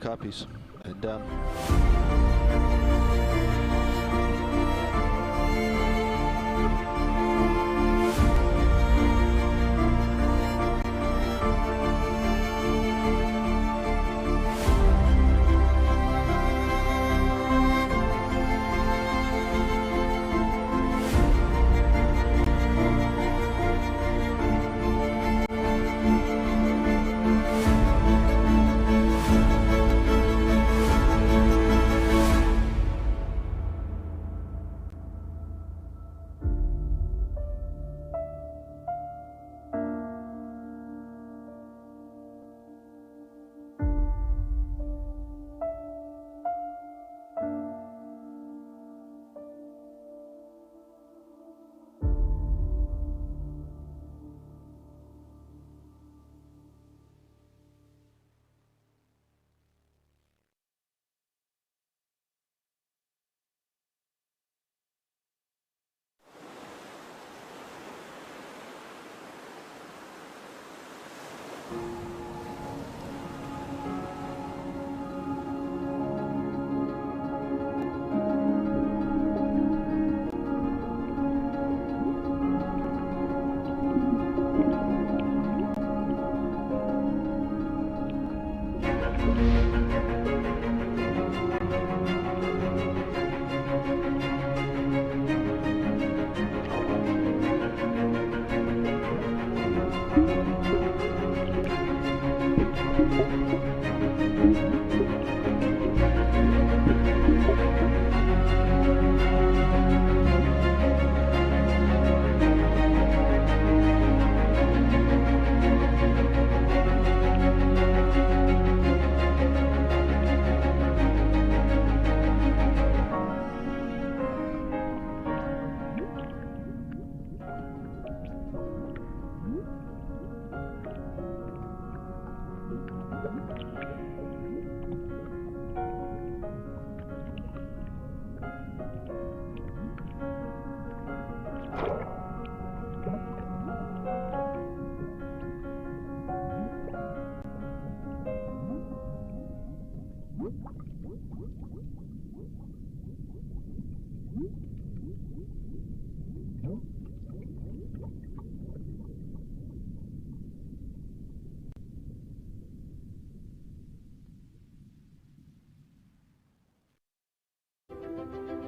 copies. And done.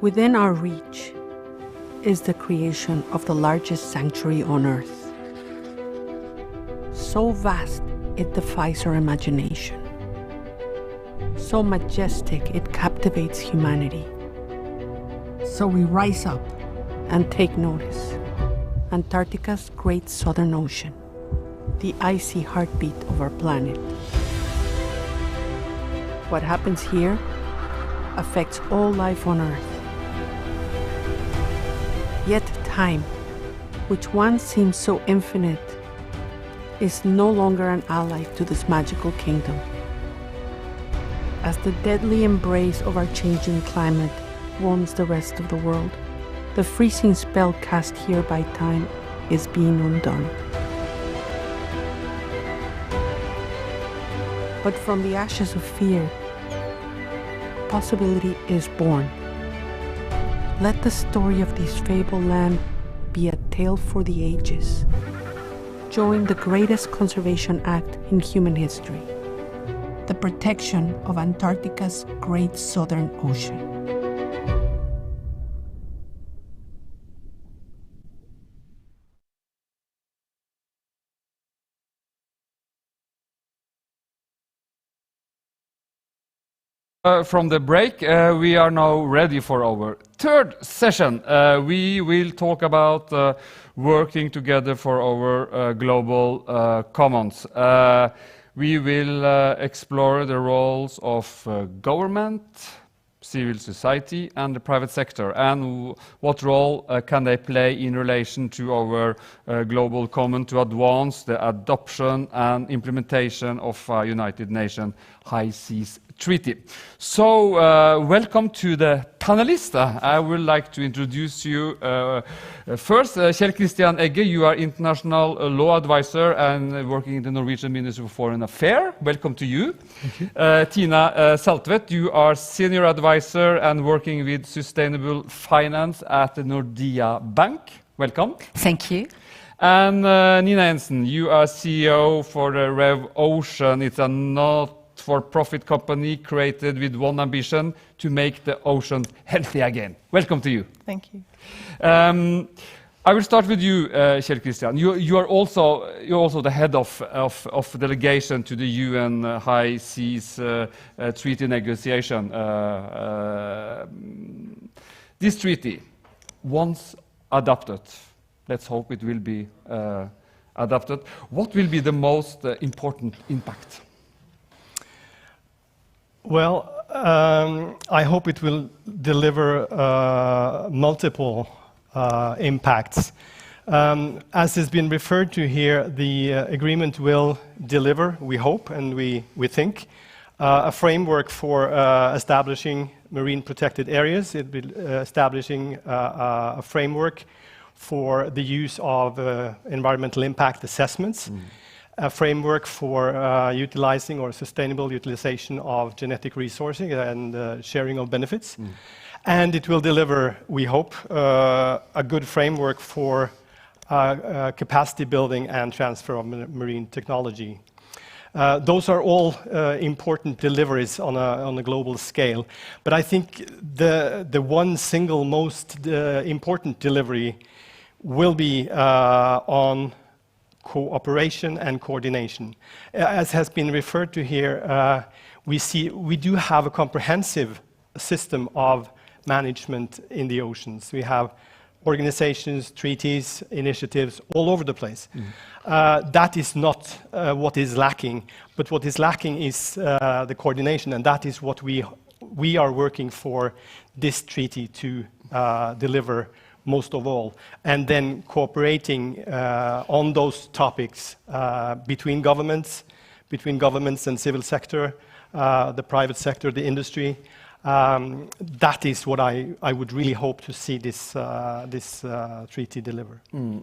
Within our reach is the creation of the largest sanctuary on Earth. So vast, it defies our imagination. So majestic, it captivates humanity. So we rise up and take notice. Antarctica's great southern ocean, the icy heartbeat of our planet. What happens here affects all life on Earth. Yet time, which once seemed so infinite, is no longer an ally to this magical kingdom. As the deadly embrace of our changing climate warms the rest of the world, the freezing spell cast here by time is being undone. But from the ashes of fear, possibility is born. Let the story of this fabled land be a tale for the ages. Join the greatest conservation act in human history, the protection of Antarctica's great southern ocean. From the break, we are now ready for our third session. We will talk about working together for our global commons. We will explore the roles of government, civil society and the private sector, and what role can they play in relation to our global common to advance the adoption and implementation of United Nations High Seas Treaty. So welcome to the panelists. I would like to introduce you first. Kjell Christian Egge, you are international law advisor and working in the Norwegian Ministry of Foreign Affairs. Welcome to you. Tina Saltvedt, you are senior advisor and working with sustainable finance at the Nordea Bank. Welcome. Thank you. And Nina Jensen, you are CEO for the Rev Ocean. It's a not-for-profit company created with one ambition, to make the ocean healthy again. Welcome to you. Thank you. I will start with you, Kjell Christian. You're also the head of delegation to the UN High Seas Treaty negotiation. This treaty, once adopted, let's hope it will be adopted. What will be the most important impact? Well, I hope it will deliver multiple impacts. As has been referred to here, the agreement will deliver, we hope and we think, a framework for establishing marine protected areas. It will be establishing a framework for the use of environmental impact assessments, a framework for utilizing or sustainable utilization of genetic resources and sharing of benefits. And it will deliver, we hope, a good framework for capacity building and transfer of marine technology. Those are all important deliveries on a global scale. But I think the one single most important delivery will be on cooperation and coordination. As has been referred to here, we do have a comprehensive system of management in the oceans. We have organizations, treaties, initiatives all over the place. That is not what is lacking, but what is lacking is the coordination, and that is what we are working for this treaty to deliver most of all, and then cooperating on those topics between governments and civil sector, the private sector, the industry. That is what I would really hope to see this treaty deliver.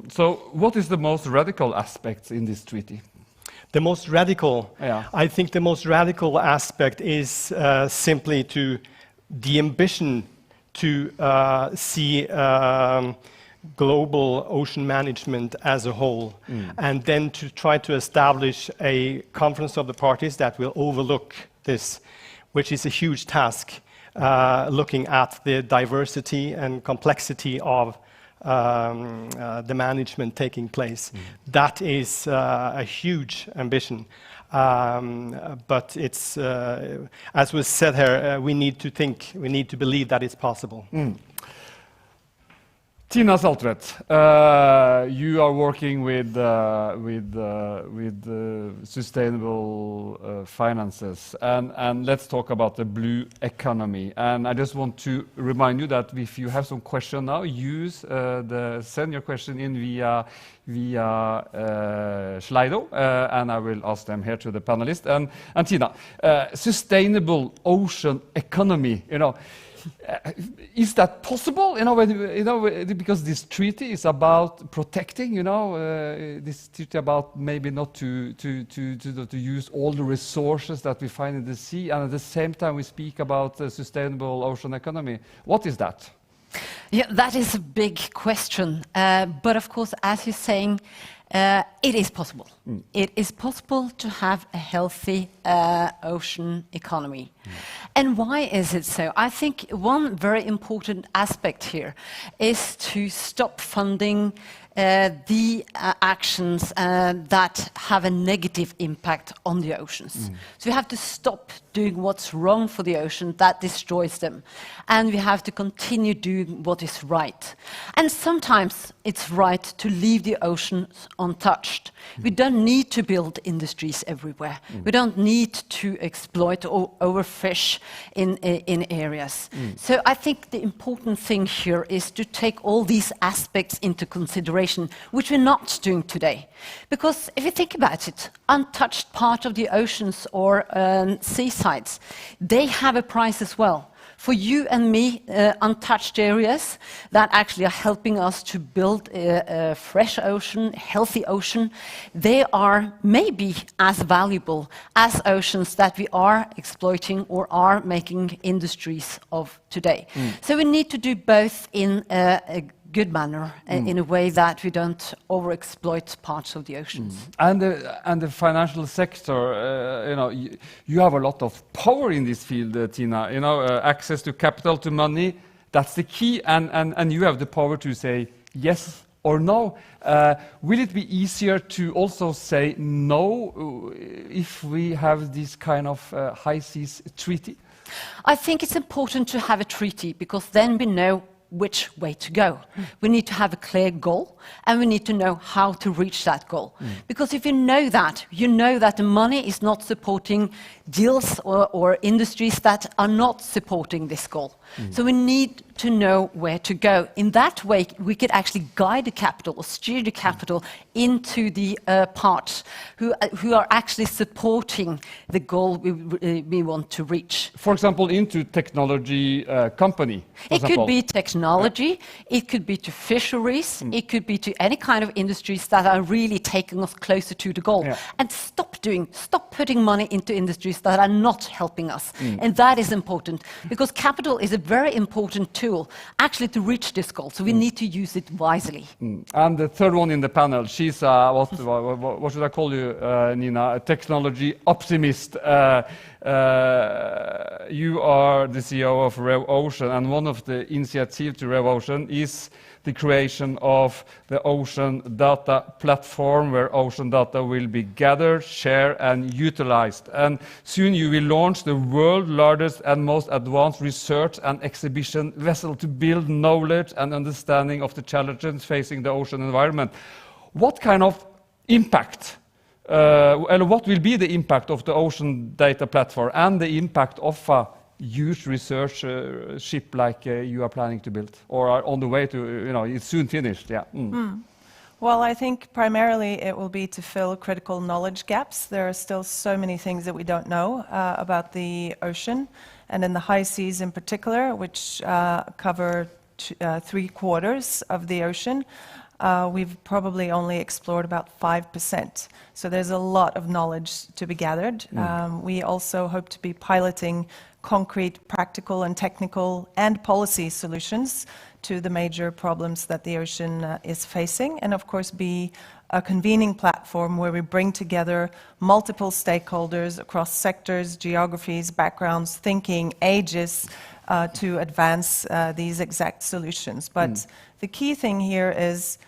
So what is the most radical aspect in this treaty? The most radical? Yeah. I think the most radical aspect is simply to the ambition to see global ocean management as a whole, and then to try to establish a conference of the parties that will overlook this, which is a huge task, looking at the diversity and complexity of the management taking place. That is a huge ambition. But it's, as was said here, we need to believe that it's possible. Tina Saltvedt, you are working with sustainable finances, and let's talk about the blue economy. And I just want to remind you that if you have some question now, send your question in via Slido, and I will ask them here to the panelists. And Tina, sustainable ocean economy, is that possible? Because this treaty is about protecting. This treaty about maybe not to use all the resources that we find in the sea, and at the same time we speak about the sustainable ocean economy. What is that? Yeah, that is a big question. But of course, as you're saying, it is possible. It is possible to have a healthy ocean economy. And why is it so? I think one very important aspect here is to stop funding the actions that have a negative impact on the oceans. So we have to stop doing what's wrong for the ocean that destroys them. And we have to continue doing what is right. And sometimes it's right to leave the oceans untouched. We don't need to build industries everywhere. We don't need to exploit or overfish in areas. So I think the important thing here is to take all these aspects into consideration conservation, which we're not doing today. Because if you think about it, untouched part of the oceans or seasides, they have a price as well. For you and me, untouched areas that actually are helping us to build a fresh ocean, healthy ocean, they are maybe as valuable as oceans that we are exploiting or are making industries of today. So we need to do both in a good manner, in a way that we don't overexploit parts of the oceans. And the financial sector, you have a lot of power in this field, Tina. Access to capital, to money, that's the key, and you have the power to say yes or no. Will it be easier to also say no if we have this kind of high seas treaty? I think it's important to have a treaty, because then we know which way to go. We need to have a clear goal, and we need to know how to reach that goal. Because if you know that the money is not supporting deals or industries that are not supporting this goal. So we need to know where to go. In that way, we could actually guide the capital or steer the capital into the parts who are actually supporting the goal we want to reach. For example, into technology company. It could be technology, it could be to fisheries, it could be to any kind of industries that are really taking us closer to the goal. And stop putting money into industries that are not helping us. And that is important, because capital is a very important tool actually to reach this goal. So we need to use it wisely. And the third one in the panel, she's what should I call you, Nina? A technology optimist. You are the CEO of Rev Ocean, and one of the initiatives to Rev Ocean is the creation of the ocean data platform, where ocean data will be gathered, shared and utilized. And soon you will launch the world's largest and most advanced research and exhibition vessel to build knowledge and understanding of the challenges facing the ocean environment. What kind of impact, and what will be the impact of the ocean data platform and the impact of a huge research ship like you are planning to build, or are on the way to, it's soon finished? Well, I think primarily it will be to fill critical knowledge gaps. There are still so many things that we don't know about the ocean, and in the high seas in particular, which cover 3/4 of the ocean. We've probably only explored about 5%. So there's a lot of knowledge to be gathered. We also hope to be piloting concrete, practical and technical and policy solutions to the major problems that the ocean is facing, and of course be a convening platform where we bring together multiple stakeholders across sectors, geographies, backgrounds, thinking, ages, to advance these exact solutions. But the key thing here is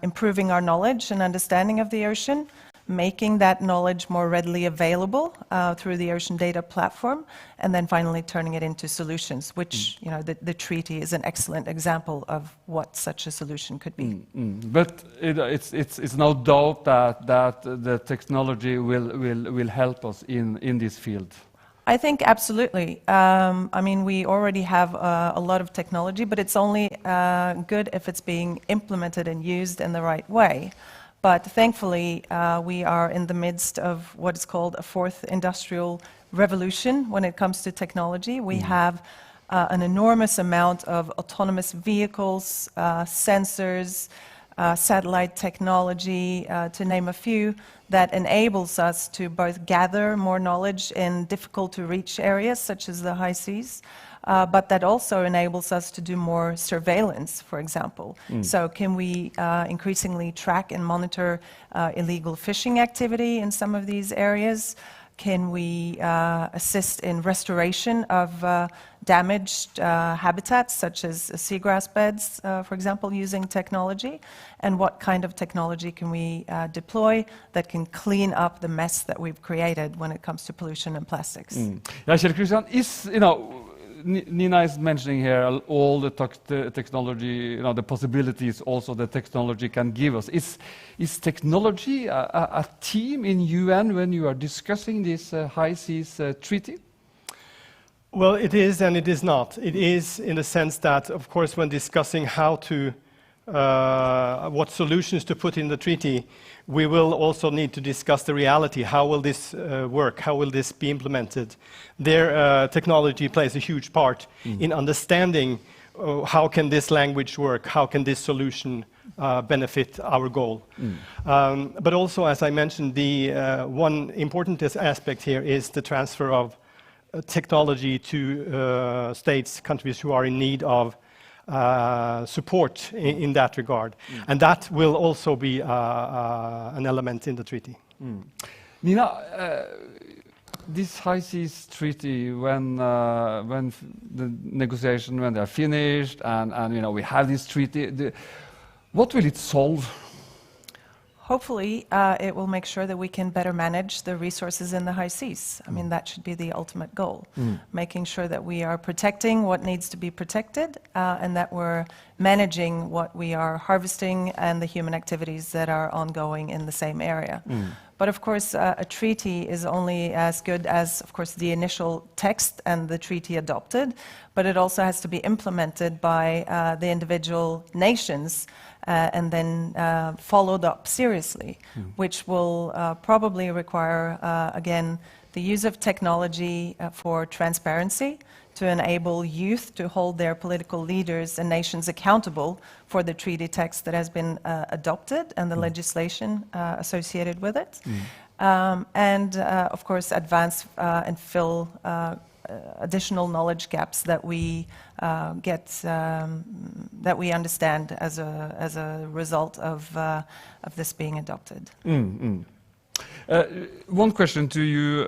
improving our knowledge and understanding of the ocean, making that knowledge more readily available through the ocean data platform, and then finally turning it into solutions, which the treaty is an excellent example of what such a solution could be. But it's no doubt that the technology will help us in this field. I think absolutely. I mean, we already have a lot of technology, but it's only good if it's being implemented and used in the right way. But thankfully, we are in the midst of what is called a fourth industrial revolution when it comes to technology. We have an enormous amount of autonomous vehicles, sensors, satellite technology, to name a few, that enables us to both gather more knowledge in difficult-to-reach areas, such as the high seas, but that also enables us to do more surveillance, for example. So can we increasingly track and monitor illegal fishing activity in some of these areas? Can we assist in restoration of damaged habitats, such as seagrass beds, for example, using technology? And what kind of technology can we deploy that can clean up the mess that we've created when it comes to pollution and plastics? Kjell Christian, Nina is mentioning here all the technology, the possibilities also the technology can give us. Is technology a theme in UN when you are discussing this high seas treaty? Well, it is and it is not. It is in the sense that, of course, when discussing how to what solutions to put in the treaty, we will also need to discuss the reality. How will this work? How will this be implemented? Their technology plays a huge part in understanding how can this language work? How can this solution benefit our goal? But also, as I mentioned, the one important aspect here is the transfer of technology to states, countries who are in need of support in that regard. And that will also be an element in the treaty. Nina, this High Seas Treaty, when the negotiation, when they are finished, and you know, we have this treaty, what will it solve? Hopefully, it will make sure that we can better manage the resources in the high seas. I mean, that should be the ultimate goal, making sure that we are protecting what needs to be protected and that we're managing what we are harvesting and the human activities that are ongoing in the same area. But of course, a treaty is only as good as, of course, the initial text and the treaty adopted, but it also has to be implemented by the individual nations and then followed up seriously, which will probably require, again, the use of technology for transparency, to enable youth to hold their political leaders and nations accountable for the treaty text that has been adopted and the legislation associated with it. And, of course, advance and fill additional knowledge gaps that we that we understand as a result of this being adopted. One question to you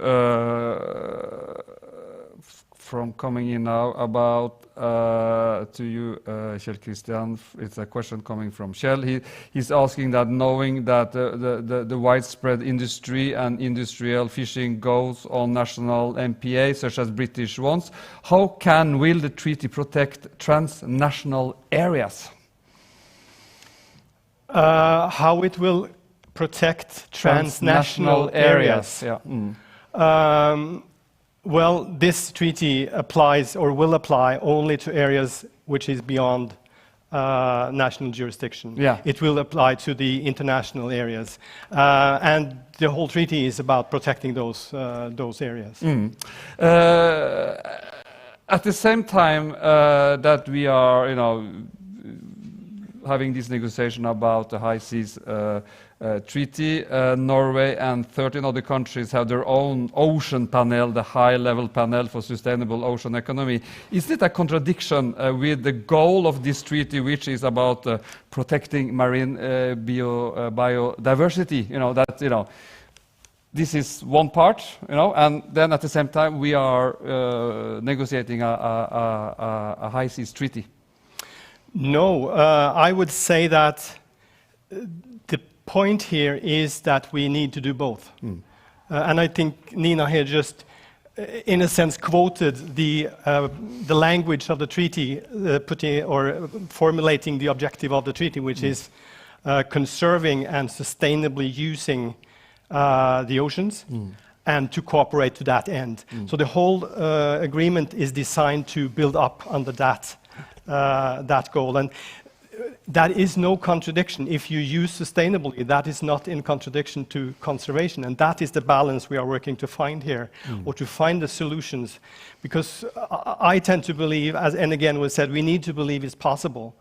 from coming in now about to you, Kjell Christian. It's a question coming from Kjell. He's asking that, knowing that the widespread industry and industrial fishing goes on national MPA, such as British ones, how will the treaty protect transnational areas? How it will protect transnational areas. Yeah. Well, this treaty applies or will apply only to areas which is beyond national jurisdiction. Yeah. It will apply to the international areas. And the whole treaty is about protecting those areas. At the same time that we are, having this negotiation about the High Seas Treaty, Norway and 13 other countries have their own ocean panel, the high-level panel for sustainable ocean economy. Is it a contradiction with the goal of this treaty, which is about protecting marine biodiversity? This is one part, and then at the same time we are negotiating a High Seas Treaty. No, I would say that the point here is that we need to do both. And I think Nina here just, in a sense, quoted the language of the treaty, formulating the objective of the treaty, which is conserving and sustainably using the oceans, and to cooperate to that end. So the whole agreement is designed to build up under that goal. And that is no contradiction. If you use sustainably, that is not in contradiction to conservation. And that is the balance we are working to find here, or to find the solutions. Because I tend to believe, and again was said, we need to believe it's possible.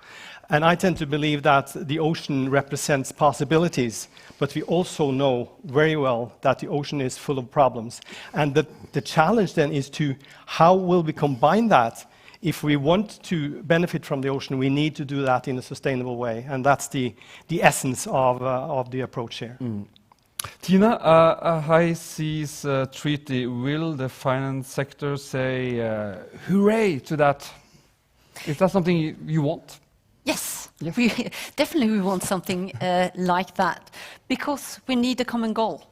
And I tend to believe that the ocean represents possibilities, but we also know very well that the ocean is full of problems. And the challenge then is to how will we combine that. If we want to benefit from the ocean, we need to do that in a sustainable way, and that's the essence of the approach here. Tina, a High Seas Treaty, will the finance sector say hooray to that? Is that something you want? Yes, definitely we want something like that, because we need a common goal.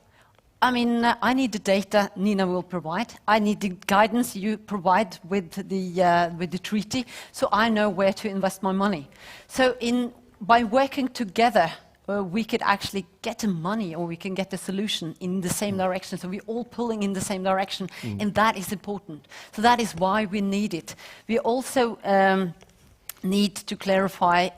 I mean, I need the data Nina will provide. I need the guidance you provide with the treaty, so I know where to invest my money. So by working together, we could actually get the money, or we can get the solution in the same direction. So we're all pulling in the same direction, and that is important. So that is why we need it. We also need to clarify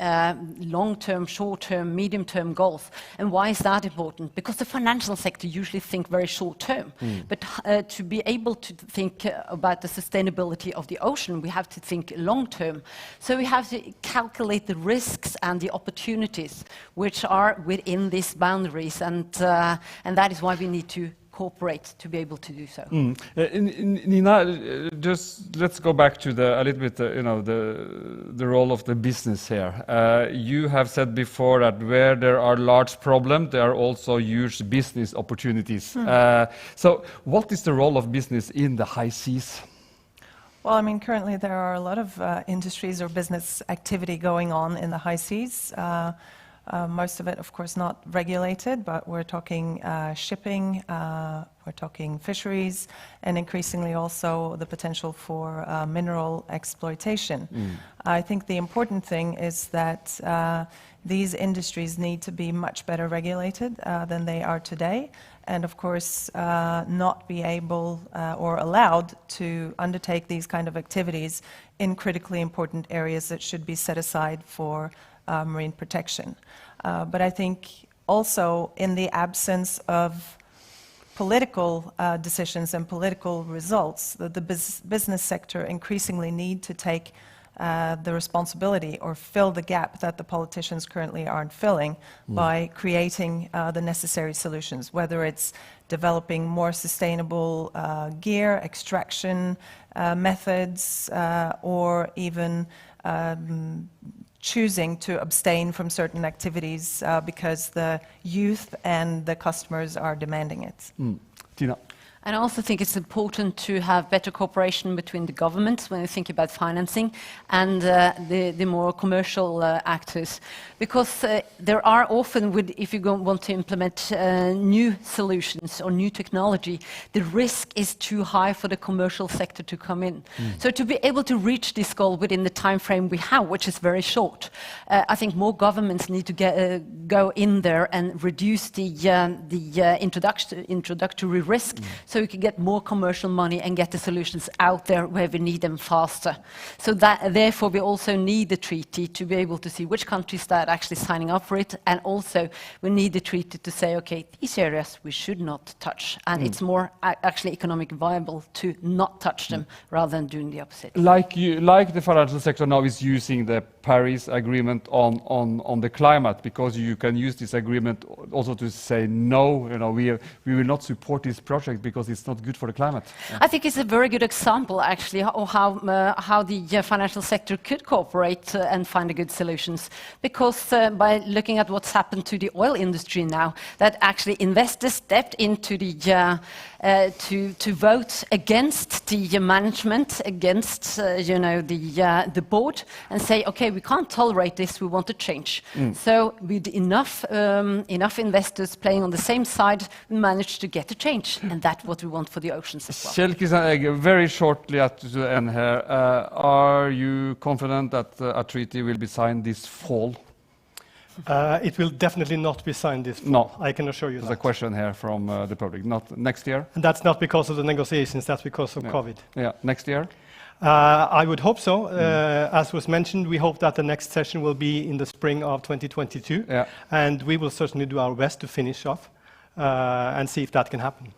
long-term, short-term, medium-term goals. And why is that important? Because the financial sector usually think very short-term. But to be able to think about the sustainability of the ocean, we have to think long-term. So we have to calculate the risks and the opportunities which are within these boundaries. And that is why we need to cooperate to be able to do so. Nina, just let's go back to a little bit, the role of the business here. You have said before that where there are large problems, there are also huge business opportunities. So what is the role of business in the high seas? Well, I mean, currently there are a lot of industries or business activity going on in the high seas. Most of it, of course, not regulated, but we're talking shipping, we're talking fisheries, and increasingly also the potential for mineral exploitation. I think the important thing is that these industries need to be much better regulated than they are today, and of course not be able or allowed to undertake these kind of activities in critically important areas that should be set aside for marine protection. But I think also in the absence of political decisions and political results, the business sector increasingly need to take the responsibility or fill the gap that the politicians currently aren't filling by creating the necessary solutions, whether it's developing more sustainable gear, extraction methods, or even choosing to abstain from certain activities because the youth and the customers are demanding it. Tina. And I also think it's important to have better cooperation between the governments when you think about financing and the more commercial actors. Because there are often, if you want to implement new solutions or new technology, the risk is too high for the commercial sector to come in. So to be able to reach this goal within the time frame we have, which is very short, I think more governments need to go in there and reduce the introductory risk. So we can get more commercial money and get the solutions out there where we need them faster. So that, therefore, we also need the treaty to be able to see which countries that are actually signing up for it, and also we need the treaty to say, okay, these areas we should not touch, and it's more actually economically viable to not touch them rather than doing the opposite. Like the financial sector now is using the Paris Agreement on the climate, because you can use this agreement also to say no, we will not support this project because it's not good for the climate. I think it's a very good example, actually, of how the financial sector could cooperate and find good solutions. Because by looking at what's happened to the oil industry now, that actually investors stepped into the to vote against the management, against the board, and say, okay, we can't tolerate this. We want to change. So with enough investors playing on the same side, we managed to get a change, and that's what we want for the oceans as well. Kjell Kristian Egge, very shortly at the end here, are you confident that a treaty will be signed this fall? It will definitely not be signed this fall. No, I can assure you that. There's a question here from the public. Not next year? And that's not because of the negotiations, that's because of COVID. Yeah, next year? I would hope so. As was mentioned, we hope that the next session will be in the spring of 2022. Yeah. And we will certainly do our best to finish off and see if that can happen.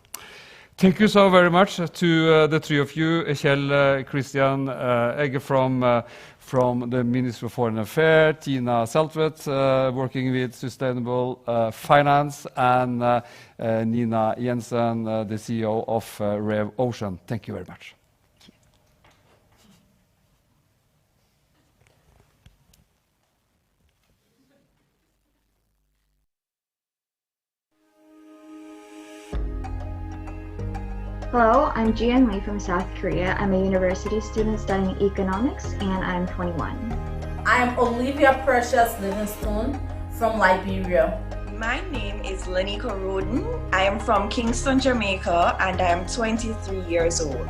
Thank you so very much to the three of you, Kjell Kristian Egge from the Ministry of Foreign Affairs, Tina Seltvedt, working with sustainable finance, and Nina Jensen, the CEO of Rev Ocean. Thank you very much. Hello, I'm Jian Wei from South Korea. I'm a university student studying economics, and I'm 21. I'm Olivia Precious Livingstone from Liberia. My name is Lenika Roden. I am from Kingston, Jamaica, and I am 23 years old.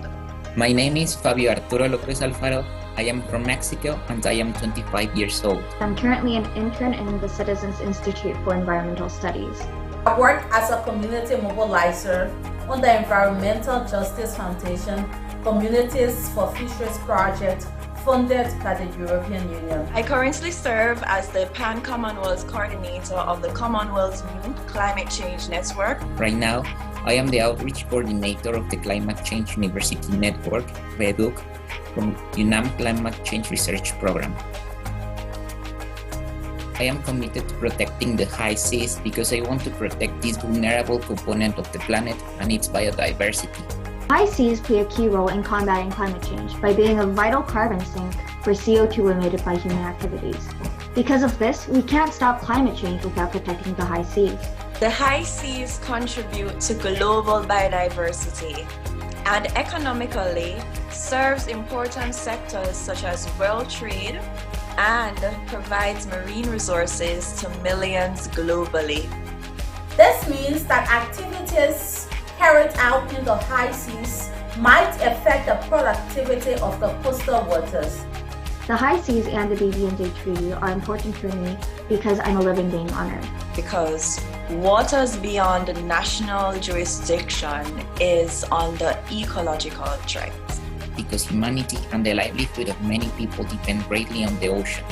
My name is Fabio Arturo Lopez Alfaro. I am from Mexico, and I am 25 years old. I'm currently an intern in the Citizens Institute for Environmental Studies. I work as a community mobilizer on the Environmental Justice Foundation Communities for Fisheries Project funded by the European Union. I currently serve as the Pan-Commonwealth Coordinator of the Commonwealth Youth Climate Change Network. Right now, I am the Outreach Coordinator of the Climate Change University Network, VEDUC, from UNAM Climate Change Research Program. I am committed to protecting the high seas because I want to protect this vulnerable component of the planet and its biodiversity. High seas play a key role in combating climate change by being a vital carbon sink for CO2 emitted by human activities. Because of this, we can't stop climate change without protecting the high seas. The high seas contribute to global biodiversity and economically serves important sectors such as world trade and provides marine resources to millions globally. This means that activities carried out in the high seas might affect the productivity of the coastal waters. The high seas and the ABNJ Treaty are important for me because I'm a living being on Earth. Because waters beyond national jurisdiction is under ecological threat. Because humanity and the livelihood of many people depend greatly on the ocean.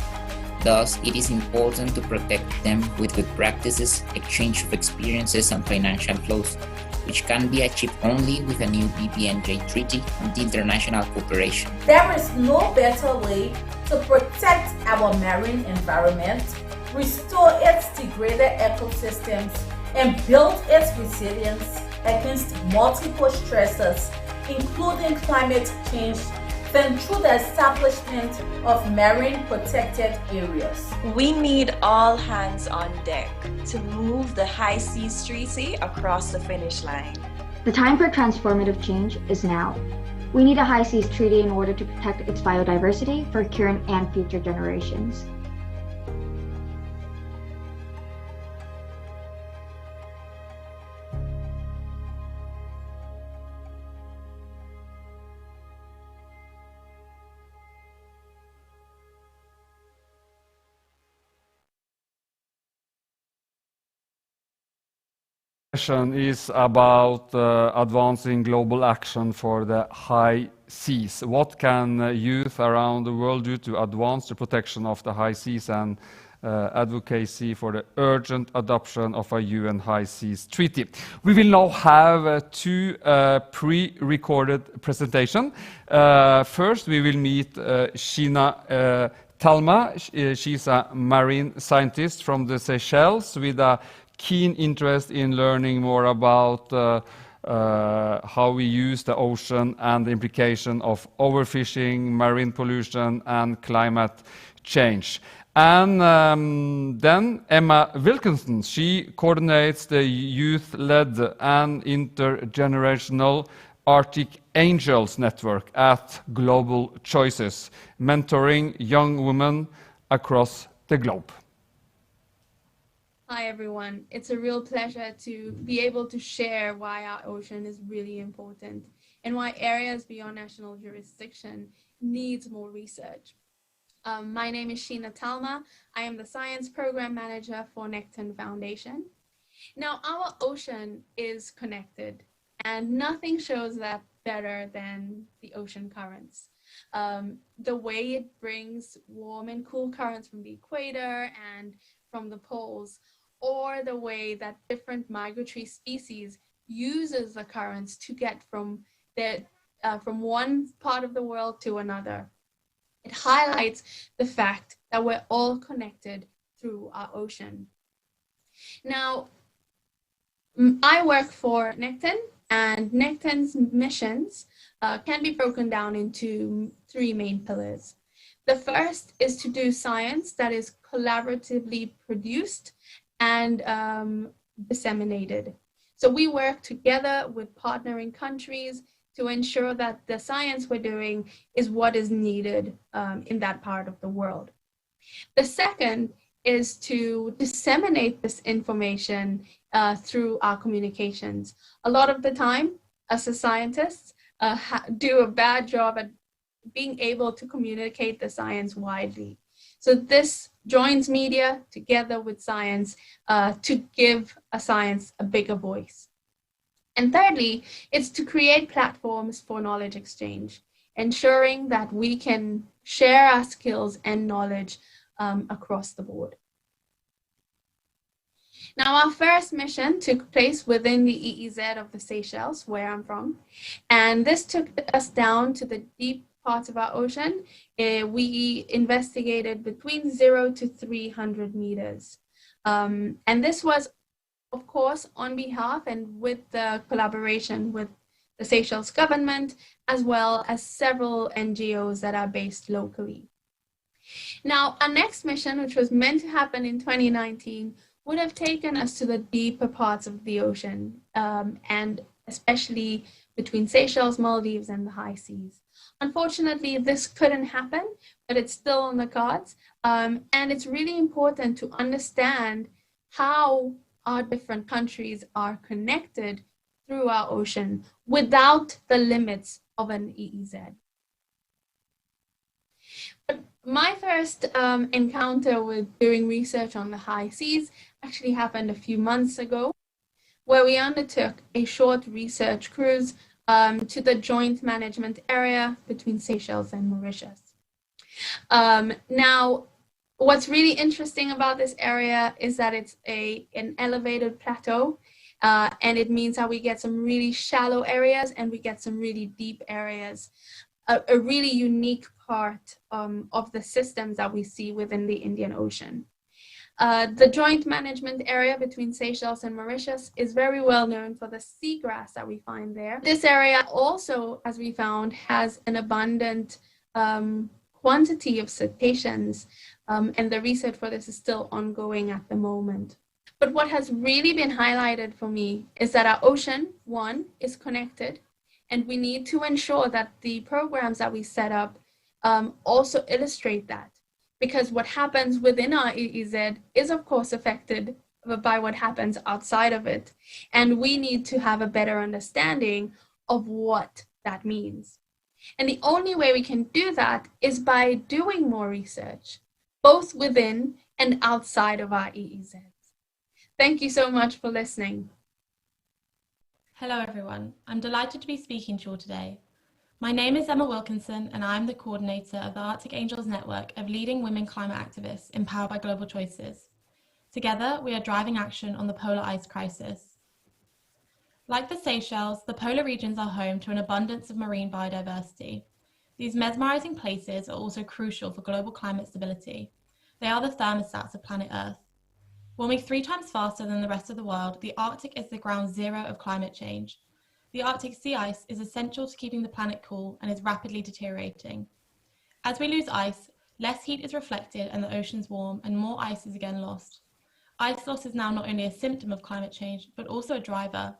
Thus, it is important to protect them with good practices, exchange of experiences, and financial flows, which can be achieved only with a new ABNJ treaty and international cooperation. There is no better way to protect our marine environment, restore its degraded ecosystems, and build its resilience against multiple stresses, including climate change, than through the establishment of marine protected areas. We need all hands on deck to move the High Seas Treaty across the finish line. The time for transformative change is now. We need a high seas treaty in order to protect its biodiversity for current and future generations. Session is about advancing global action for the high seas. What can youth around the world do to advance the protection of the high seas and advocacy for the urgent adoption of a UN High Seas Treaty? We will now have two pre-recorded presentations. First, we will meet Sheena Talma. She's a marine scientist from the Seychelles with a keen interest in learning more about how we use the ocean and the implication of overfishing, marine pollution, and climate change. And then Emma Wilkinson, she coordinates the youth-led and intergenerational Arctic Angels Network at Global Choices, mentoring young women across the globe. Hi everyone, it's a real pleasure to be able to share why our ocean is really important and why areas beyond national jurisdiction needs more research. My name is Sheena Talma. I am the Science Program Manager for Necton Foundation. Now, our ocean is connected and nothing shows that better than the ocean currents. The way it brings warm and cool currents from the equator and from the poles, or the way that different migratory species uses the currents to get from one part of the world to another. It highlights the fact that we're all connected through our ocean. Now, I work for Necton, and Necton's missions can be broken down into three main pillars. The first is to do science that is collaboratively produced and disseminated. So we work together with partnering countries to ensure that the science we're doing is what is needed in that part of the world. The second is to disseminate this information through our communications. A lot of the time, us as scientists do a bad job at being able to communicate the science widely. So this joins media together with science to give a science a bigger voice. And thirdly, it's to create platforms for knowledge exchange. ensuring that we can share our skills and knowledge across the board. Now, our first mission took place within the EEZ of the Seychelles, where I'm from, and this took us down to the deep parts of our ocean. We investigated between 0 to 300 meters. And this was, of course, on behalf and with the collaboration with the Seychelles government, as well as several NGOs that are based locally. Now, our next mission, which was meant to happen in 2019, would have taken us to the deeper parts of the ocean, and especially between Seychelles, Maldives, and the high seas. Unfortunately, this couldn't happen, but it's still on the cards. And it's really important to understand how our different countries are connected through our ocean without the limits of an EEZ. But my first encounter with doing research on the high seas actually happened a few months ago, where we undertook a short research cruise to the joint management area between Seychelles and Mauritius. Now, what's really interesting about this area is that it's an elevated plateau, and it means that we get some really shallow areas and we get some really deep areas, a really unique part of the systems that we see within the Indian Ocean. The joint management area between Seychelles and Mauritius is very well known for the seagrass that we find there. This area also, as we found, has an abundant quantity of cetaceans, and the research for this is still ongoing at the moment. But what has really been highlighted for me is that our ocean, one, is connected, and we need to ensure that the programs that we set up also illustrate that. Because what happens within our EEZ is, of course, affected by what happens outside of it. And we need to have a better understanding of what that means. And the only way we can do that is by doing more research, both within and outside of our EEZs. Thank you so much for listening. Hello, everyone. I'm delighted to be speaking to you all today. My name is Emma Wilkinson, and I'm the coordinator of the Arctic Angels network of leading women climate activists empowered by global choices. Together, we are driving action on the polar ice crisis. Like the Seychelles, the polar regions are home to an abundance of marine biodiversity. These mesmerizing places are also crucial for global climate stability. They are the thermostats of planet Earth. Warming 3 times faster than the rest of the world, the Arctic is the ground zero of climate change. The Arctic sea ice is essential to keeping the planet cool and is rapidly deteriorating. As we lose ice, less heat is reflected and the oceans warm, and more ice is again lost. Ice loss is now not only a symptom of climate change, but also a driver.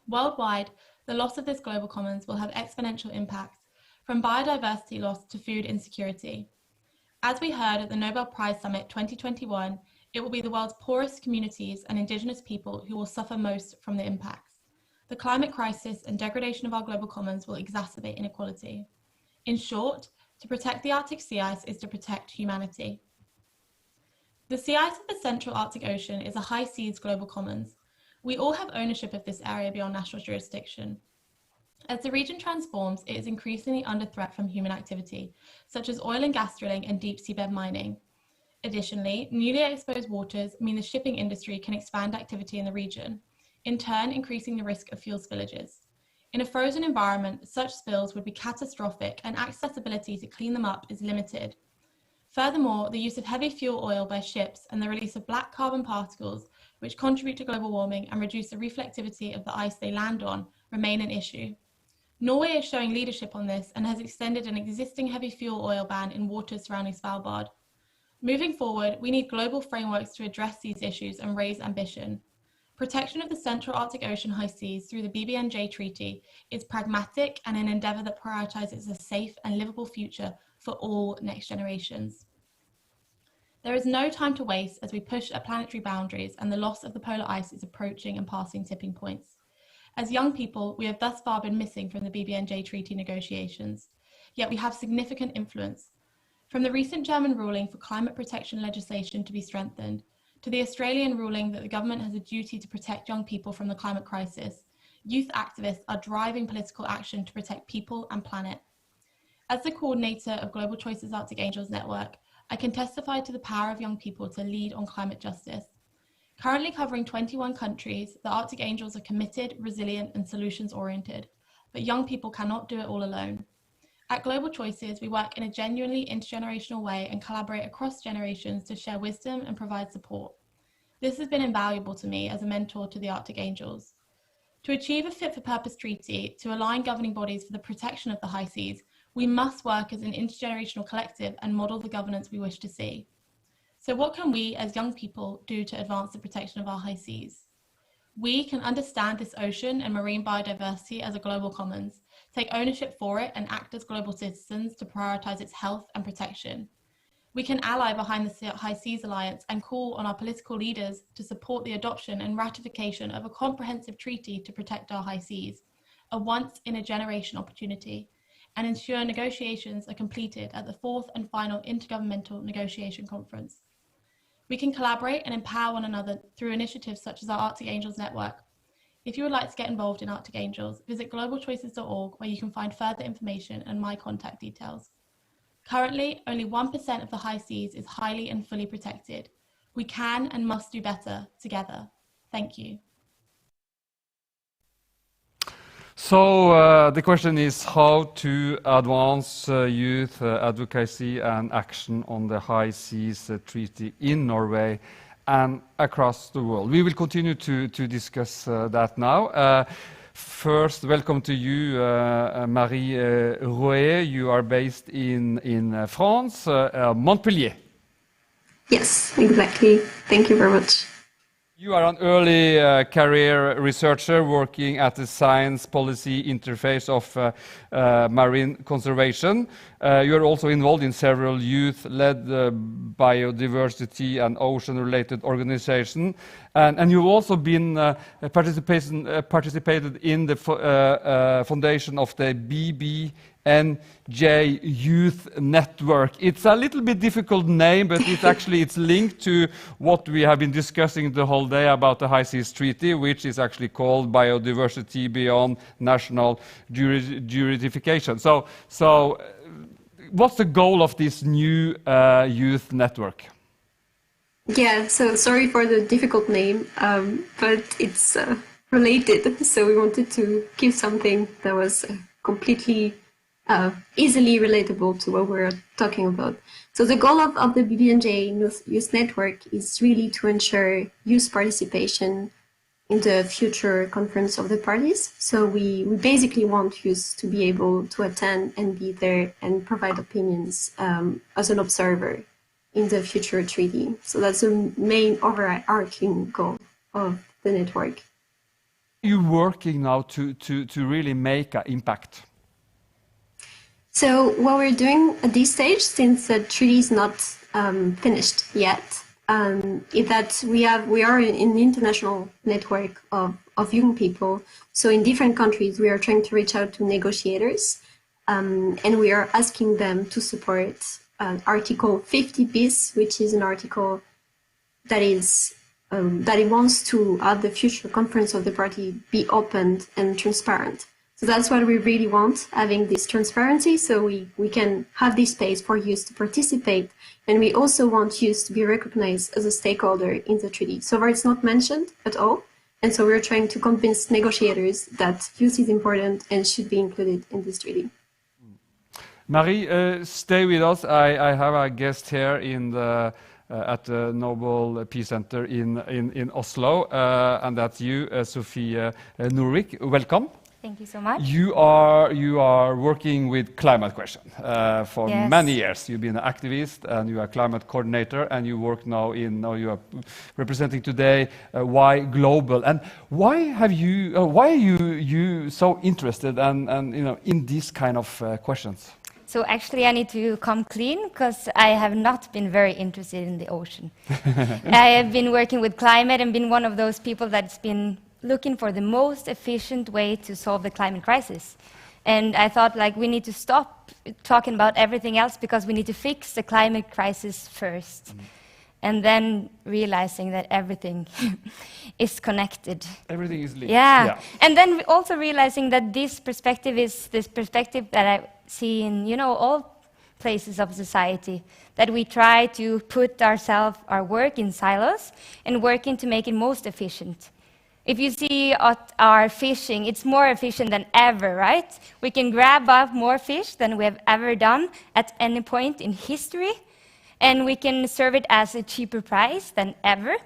Worldwide, the loss of this global commons will have exponential impacts, from biodiversity loss to food insecurity. As we heard at the Nobel Prize Summit 2021, it will be the world's poorest communities and indigenous people who will suffer most from the impacts. The climate crisis and degradation of our global commons will exacerbate inequality. In short, to protect the Arctic sea ice is to protect humanity. The sea ice of the Central Arctic Ocean is a high seas global commons. We all have ownership of this area beyond national jurisdiction. As the region transforms, it is increasingly under threat from human activity, such as oil and gas drilling and deep seabed mining. Additionally, newly exposed waters mean the shipping industry can expand activity in the region, in turn increasing the risk of fuel spillages. In a frozen environment, such spills would be catastrophic and accessibility to clean them up is limited. Furthermore, the use of heavy fuel oil by ships and the release of black carbon particles, which contribute to global warming and reduce the reflectivity of the ice they land on, remain an issue. Norway is showing leadership on this and has extended an existing heavy fuel oil ban in waters surrounding Svalbard. Moving forward, we need global frameworks to address these issues and raise ambition. Protection of the Central Arctic Ocean high seas through the BBNJ Treaty is pragmatic and an endeavour that prioritises a safe and livable future for all next generations. There is no time to waste as we push at planetary boundaries, and the loss of the polar ice is approaching and passing tipping points. As young people, we have thus far been missing from the BBNJ Treaty negotiations, yet we have significant influence. From the recent German ruling for climate protection legislation to be strengthened, to the Australian ruling that the government has a duty to protect young people from the climate crisis, youth activists are driving political action to protect people and planet. As the coordinator of Global Choices Arctic Angels Network, I can testify to the power of young people to lead on climate justice. Currently covering 21 countries, the Arctic Angels are committed, resilient, and solutions-oriented, but young people cannot do it all alone. At Global Choices, we work in a genuinely intergenerational way and collaborate across generations to share wisdom and provide support. This has been invaluable to me as a mentor to the Arctic Angels. To achieve a fit-for-purpose treaty to align governing bodies for the protection of the high seas, we must work as an intergenerational collective and model the governance we wish to see. So what can we as young people do to advance the protection of our high seas? We can understand this ocean and marine biodiversity as a global commons, take ownership for it and act as global citizens to prioritize its health and protection. We can ally behind the High Seas Alliance and call on our political leaders to support the adoption and ratification of a comprehensive treaty to protect our high seas, a once-in-a-generation opportunity, and ensure negotiations are completed at the fourth and final Intergovernmental Negotiation Conference. We can collaborate and empower one another through initiatives such as our Arctic Angels Network. If you would like to get involved in Arctic Angels, visit globalchoices.org where you can find further information and my contact details. Currently, only 1% of the high seas is highly and fully protected. We can and must do better together. Thank you. So the question is how to advance youth advocacy and action on the High Seas Treaty in Norway and across the world. We will continue to discuss that now. First, welcome to you, Marie Rouet. You are based in France, Montpellier. Yes, exactly. Thank you very much. You are an early career researcher working at the science policy interface of marine conservation. You are also involved in several youth-led biodiversity and ocean-related organizations. And you've also been participated in the foundation of the ABNJ Youth Network. It's a little bit difficult name, but it's linked to what we have been discussing the whole day about the High Seas Treaty, which is actually called Biodiversity Beyond National Jurisdiction. So what's the goal of this new youth network? Yeah, so sorry for the difficult name, but it's related. So we wanted to give something that was completely easily relatable to what we're talking about. So the goal of the BBNJ Youth Network is really to ensure youth participation in the future conference of the parties. So we basically want youth to be able to attend and be there and provide opinions as an observer in the future treaty. So that's the main overarching goal of the network. You're working now to really make an impact. So what we're doing at this stage, since the treaty is not finished yet, is that we are in an international network of young people. So in different countries, we are trying to reach out to negotiators, and we are asking them to support Article 50 bis, which is an article that is that it wants to have the future conference of the party be open and transparent. So that's what we really want, having this transparency, so we can have this space for youth to participate, and we also want youth to be recognized as a stakeholder in the treaty. So far it's not mentioned at all, and so we're trying to convince negotiators that youth is important and should be included in this treaty. Marie, stay with us. I have a guest here at the Nobel Peace Center in Oslo, and that's you, Sophie Norvik. Welcome. Thank you so much. You are working with climate question for many years. You've been an activist and you are a climate coordinator, and you work now you are representing today Why Global. And why are you so interested in these kind of questions? So actually I need to come clean because I have not been very interested in the ocean. I have been working with climate and been one of those people that's been looking for the most efficient way to solve the climate crisis. And I thought, we need to stop talking about everything else because we need to fix the climate crisis first. And then realizing that everything is connected. Everything is linked. Yeah. And then also realizing that this perspective is this perspective that see in, you know, all places of society, that we try to put our work in silos and working to make it most efficient. If you see our fishing, it's more efficient than ever, right? We can grab up more fish than we have ever done at any point in history, and we can serve it as a cheaper price than ever.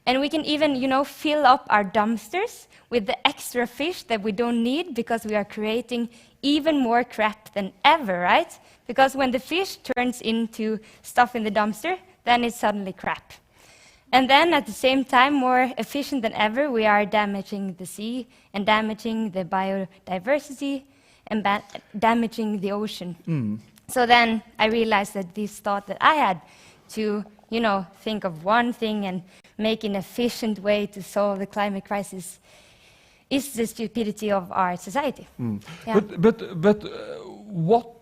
And we can even, you know, fill up our dumpsters with the extra fish that we don't need because we are creating even more crap than ever, right? Because when the fish turns into stuff in the dumpster, then it's suddenly crap. And then at the same time, more efficient than ever, we are damaging the sea and damaging the biodiversity and damaging the ocean. So then I realized that this thought that I had to, you know, think of one thing and make an efficient way to solve the climate crisis is the stupidity of our society. Yeah. But what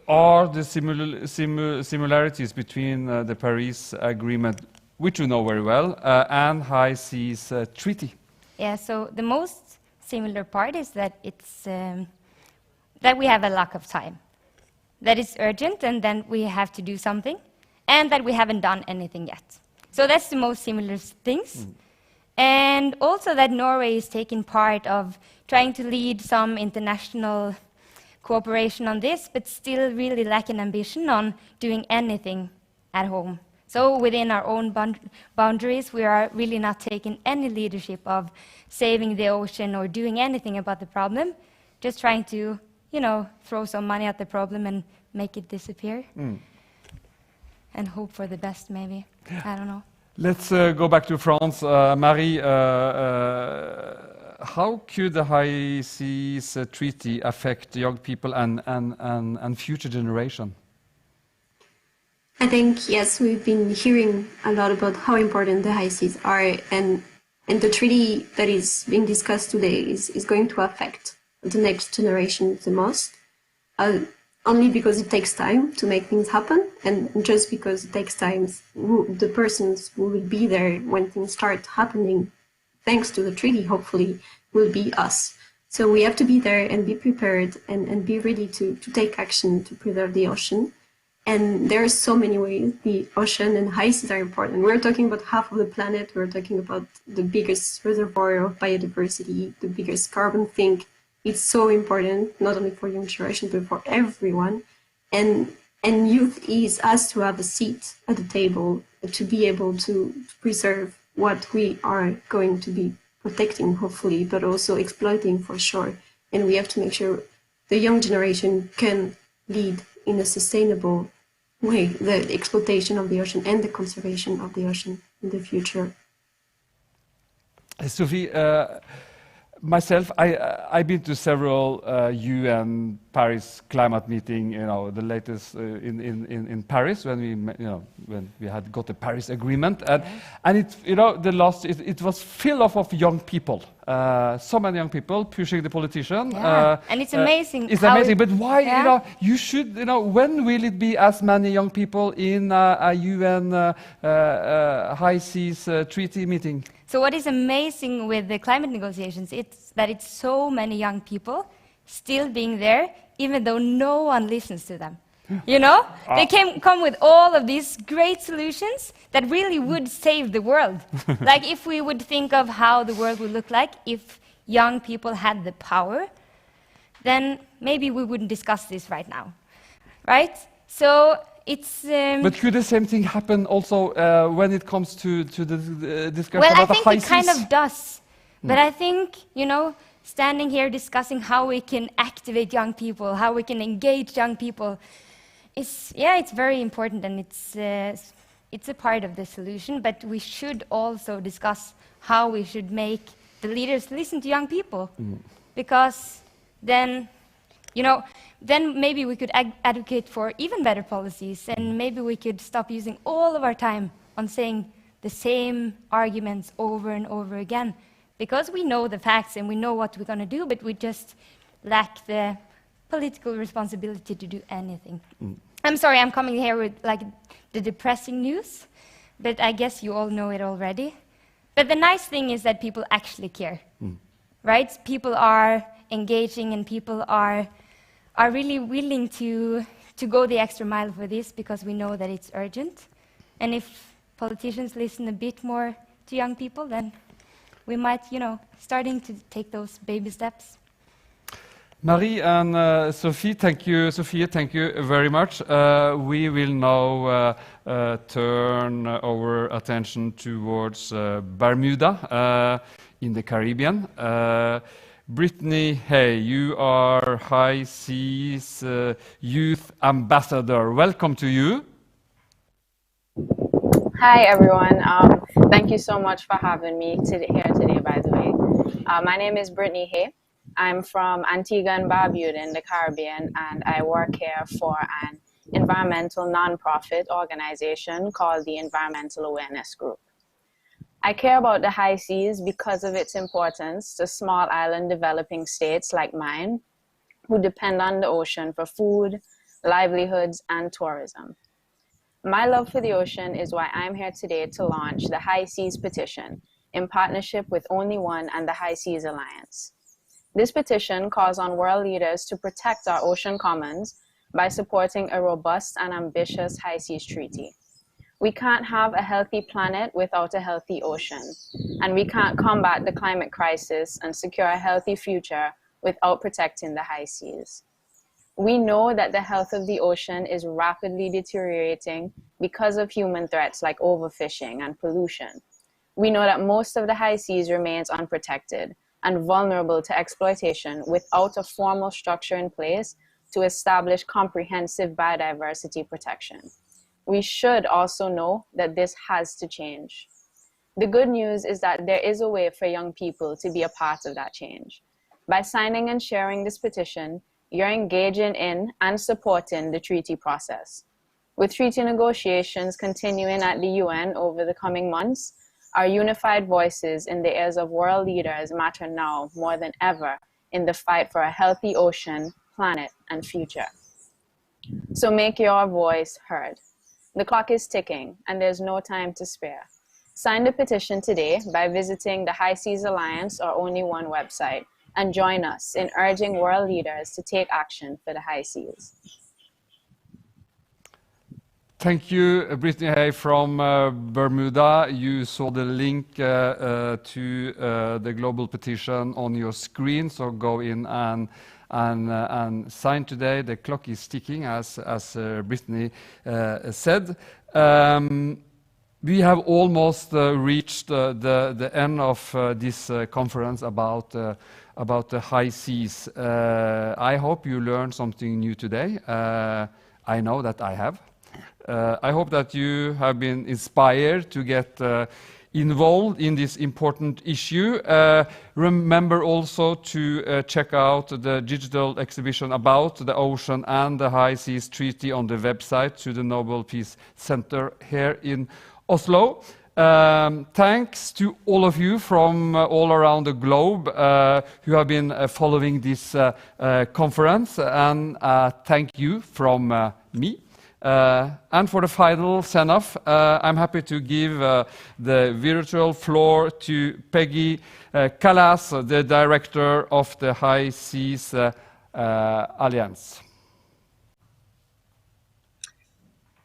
are the similarities between the Paris Agreement, which you know very well, and High Seas Treaty? Yeah, so the most similar part is that it's that we have a lack of time, that it's urgent and then we have to do something, and that we haven't done anything yet. So that's the most similar things. And also that Norway is taking part of trying to lead some international cooperation on this, but still really lacking ambition on doing anything at home. So within our own boundaries, we are really not taking any leadership of saving the ocean or doing anything about the problem, just trying to, you know, throw some money at the problem and make it disappear. And hope for the best, maybe. I don't know. Let's go back to France. Marie, how could the High Seas Treaty affect young people and future generation? I think, yes, we've been hearing a lot about how important the high seas are, and the treaty that is being discussed today is going to affect the next generation the most, only because it takes time to make things happen, and just because it takes time, the persons who will be there when things start happening, thanks to the treaty, hopefully, will be us. So we have to be there and be prepared and be ready to take action to preserve the ocean. And there are so many ways the ocean and high seas are important. We're talking about half of the planet. We're talking about the biggest reservoir of biodiversity, the biggest carbon sink. It's so important, not only for young generation, but for everyone. And youth is us to have a seat at the table to be able to preserve what we are going to be protecting, hopefully, but also exploiting for sure. And we have to make sure the young generation can lead in a sustainable way the exploitation of the ocean and the conservation of the ocean in the future. Sophie, myself, I've been to several UN Paris climate meeting. You know, the latest in Paris when we had got the Paris Agreement, and it, you know, it was full of young people. So many young people pushing the politician. Yeah. And it's amazing. It's amazing, but why? Yeah. You know, you should. You know, when will it be as many young people in a UN High Seas Treaty meeting? So what is amazing with the climate negotiations, it's that it's so many young people still being there, even though no one listens to them. You know? They come with all of these great solutions that really would save the world. Like if we would think of how the world would look like if young people had the power, then maybe we wouldn't discuss this right now. Right? So it's... But could the same thing happen also when it comes to the discussion about the high seas? Well, I think it kind of does. But I think, you know, standing here discussing how we can activate young people, how we can engage young people, it's very important, and it's a part of the solution. But we should also discuss how we should make the leaders listen to young people, because then, you know, then maybe we could advocate for even better policies, and maybe we could stop using all of our time on saying the same arguments over and over again, because we know the facts and we know what we're going to do, but we just lack the political responsibility to do anything. I'm sorry, I'm coming here with like the depressing news, but I guess you all know it already. But the nice thing is that people actually care, right? People are engaging and people are are really willing to go the extra mile for this because we know that it's urgent. And if politicians listen a bit more to young people, then we might, starting to take those baby steps. Marie and Sophie, thank you. Sophia, thank you very much. We will now turn our attention towards Bermuda in the Caribbean. Brittany Hay, you are High Seas Youth Ambassador. Welcome to you. Hi, everyone. Thank you so much for having me here today, by the way. My name is Brittany Hay. I'm from Antigua and Barbuda in the Caribbean, and I work here for an environmental nonprofit organization called the Environmental Awareness Group. I care about the high seas because of its importance to small island developing states like mine, who depend on the ocean for food, livelihoods, and tourism. My love for the ocean is why I'm here today to launch the High Seas Petition in partnership with Only One and the High Seas Alliance. This petition calls on world leaders to protect our ocean commons by supporting a robust and ambitious high seas treaty. We can't have a healthy planet without a healthy ocean, and we can't combat the climate crisis and secure a healthy future without protecting the high seas. We know that the health of the ocean is rapidly deteriorating because of human threats like overfishing and pollution. We know that most of the high seas remains unprotected and vulnerable to exploitation without a formal structure in place to establish comprehensive biodiversity protection. We should also know that this has to change. The good news is that there is a way for young people to be a part of that change. By signing and sharing this petition, you're engaging in and supporting the treaty process. With treaty negotiations continuing at the UN over the coming months, our unified voices in the ears of world leaders matter now more than ever in the fight for a healthy ocean, planet, and future. So make your voice heard. The clock is ticking, and there's no time to spare. Sign the petition today by visiting the High Seas Alliance or Only One website, and join us in urging world leaders to take action for the high seas. Thank you, Brittany Hay from Bermuda. You saw the link to the global petition on your screen, so go in and sign today. The clock is ticking, as Brittany said. We have almost reached the end of this conference about the high seas. I hope you learned something new today. I know that I have. I hope that you have been inspired to get involved in this important issue. Remember also to check out the digital exhibition about the ocean and the High Seas Treaty on the website to the Nobel Peace Center here in Oslo. Thanks to all of you from all around the globe who have been following this conference, and thank you from me. And for the final send-off, I'm happy to give the virtual floor to Peggy Callas, the director of the High Seas Alliance.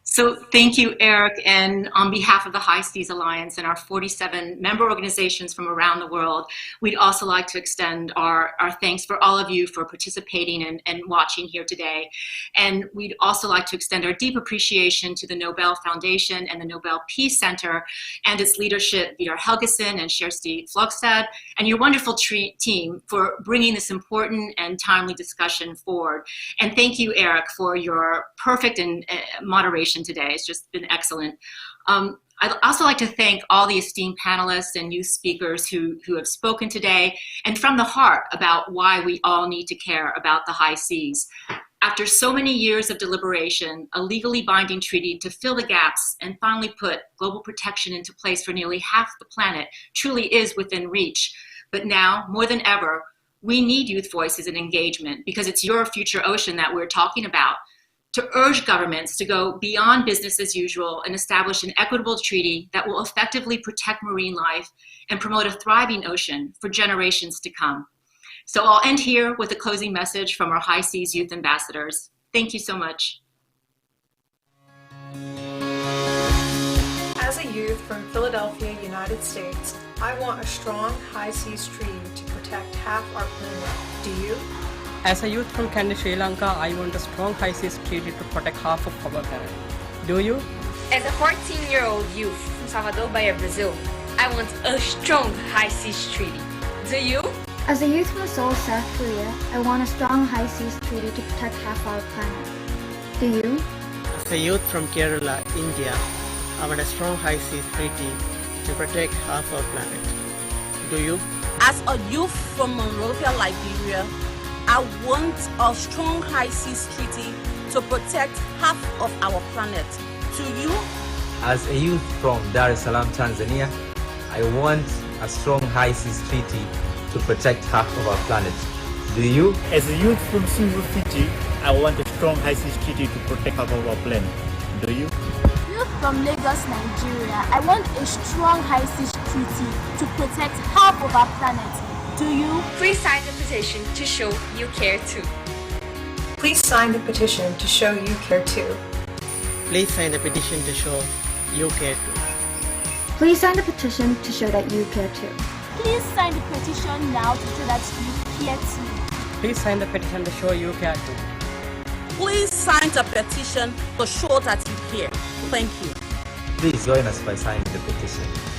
So thank you, Eric, and on behalf of the High Seas Alliance and our 47 member organizations from around the world, we'd also like to extend our thanks for all of you for participating and watching here today. And we'd also like to extend our deep appreciation to the Nobel Foundation and the Nobel Peace Center and its leadership, Vidar Hergesen and Kjersti Flogstad, and your wonderful team for bringing this important and timely discussion forward. And thank you, Eric, for your perfect and moderation today. It's just been excellent. I'd also like to thank all the esteemed panelists and youth speakers who have spoken today and from the heart about why we all need to care about the high seas. After so many years of deliberation, a legally binding treaty to fill the gaps and finally put global protection into place for nearly half the planet truly is within reach. But now, more than ever, we need youth voices and engagement because it's your future ocean that we're talking about. To urge governments to go beyond business as usual and establish an equitable treaty that will effectively protect marine life and promote a thriving ocean for generations to come. So I'll end here with a closing message from our High Seas Youth Ambassadors. Thank you so much. As a youth from Philadelphia, United States, I want a strong high seas treaty to protect half our planet. Do you? As a youth from Canada, Sri Lanka, I want a strong high seas treaty to protect half of our planet. Do you? As a 14-year-old youth from Salvador, Bahia, Brazil, I want a strong high seas treaty. Do you? As a youth from Seoul, South Korea, I want a strong high seas treaty to protect half our planet. Do you? As a youth from Kerala, India, I want a strong high seas treaty to protect half our planet. Do you? As a youth from Monrovia, Liberia, I want a strong high seas treaty to protect half of our planet. Do you? As a youth from Dar es Salaam, Tanzania, I want a strong high seas treaty to protect half of our planet. Do you? As a youth from Sulu, Fiji, I want a strong high seas treaty to protect half of our planet. Do you? Youth from Lagos, Nigeria, I want a strong high seas treaty to protect half of our planet. Do you? Please sign the petition to show you care too. Please sign the petition to show you care too. Please sign the petition to show you care too. Please sign the petition to show that you care too. Please sign the petition now to show that you care too. Please sign the petition to show you care too. Please sign the petition to show that you care. Thank you. Please join us by signing the petition.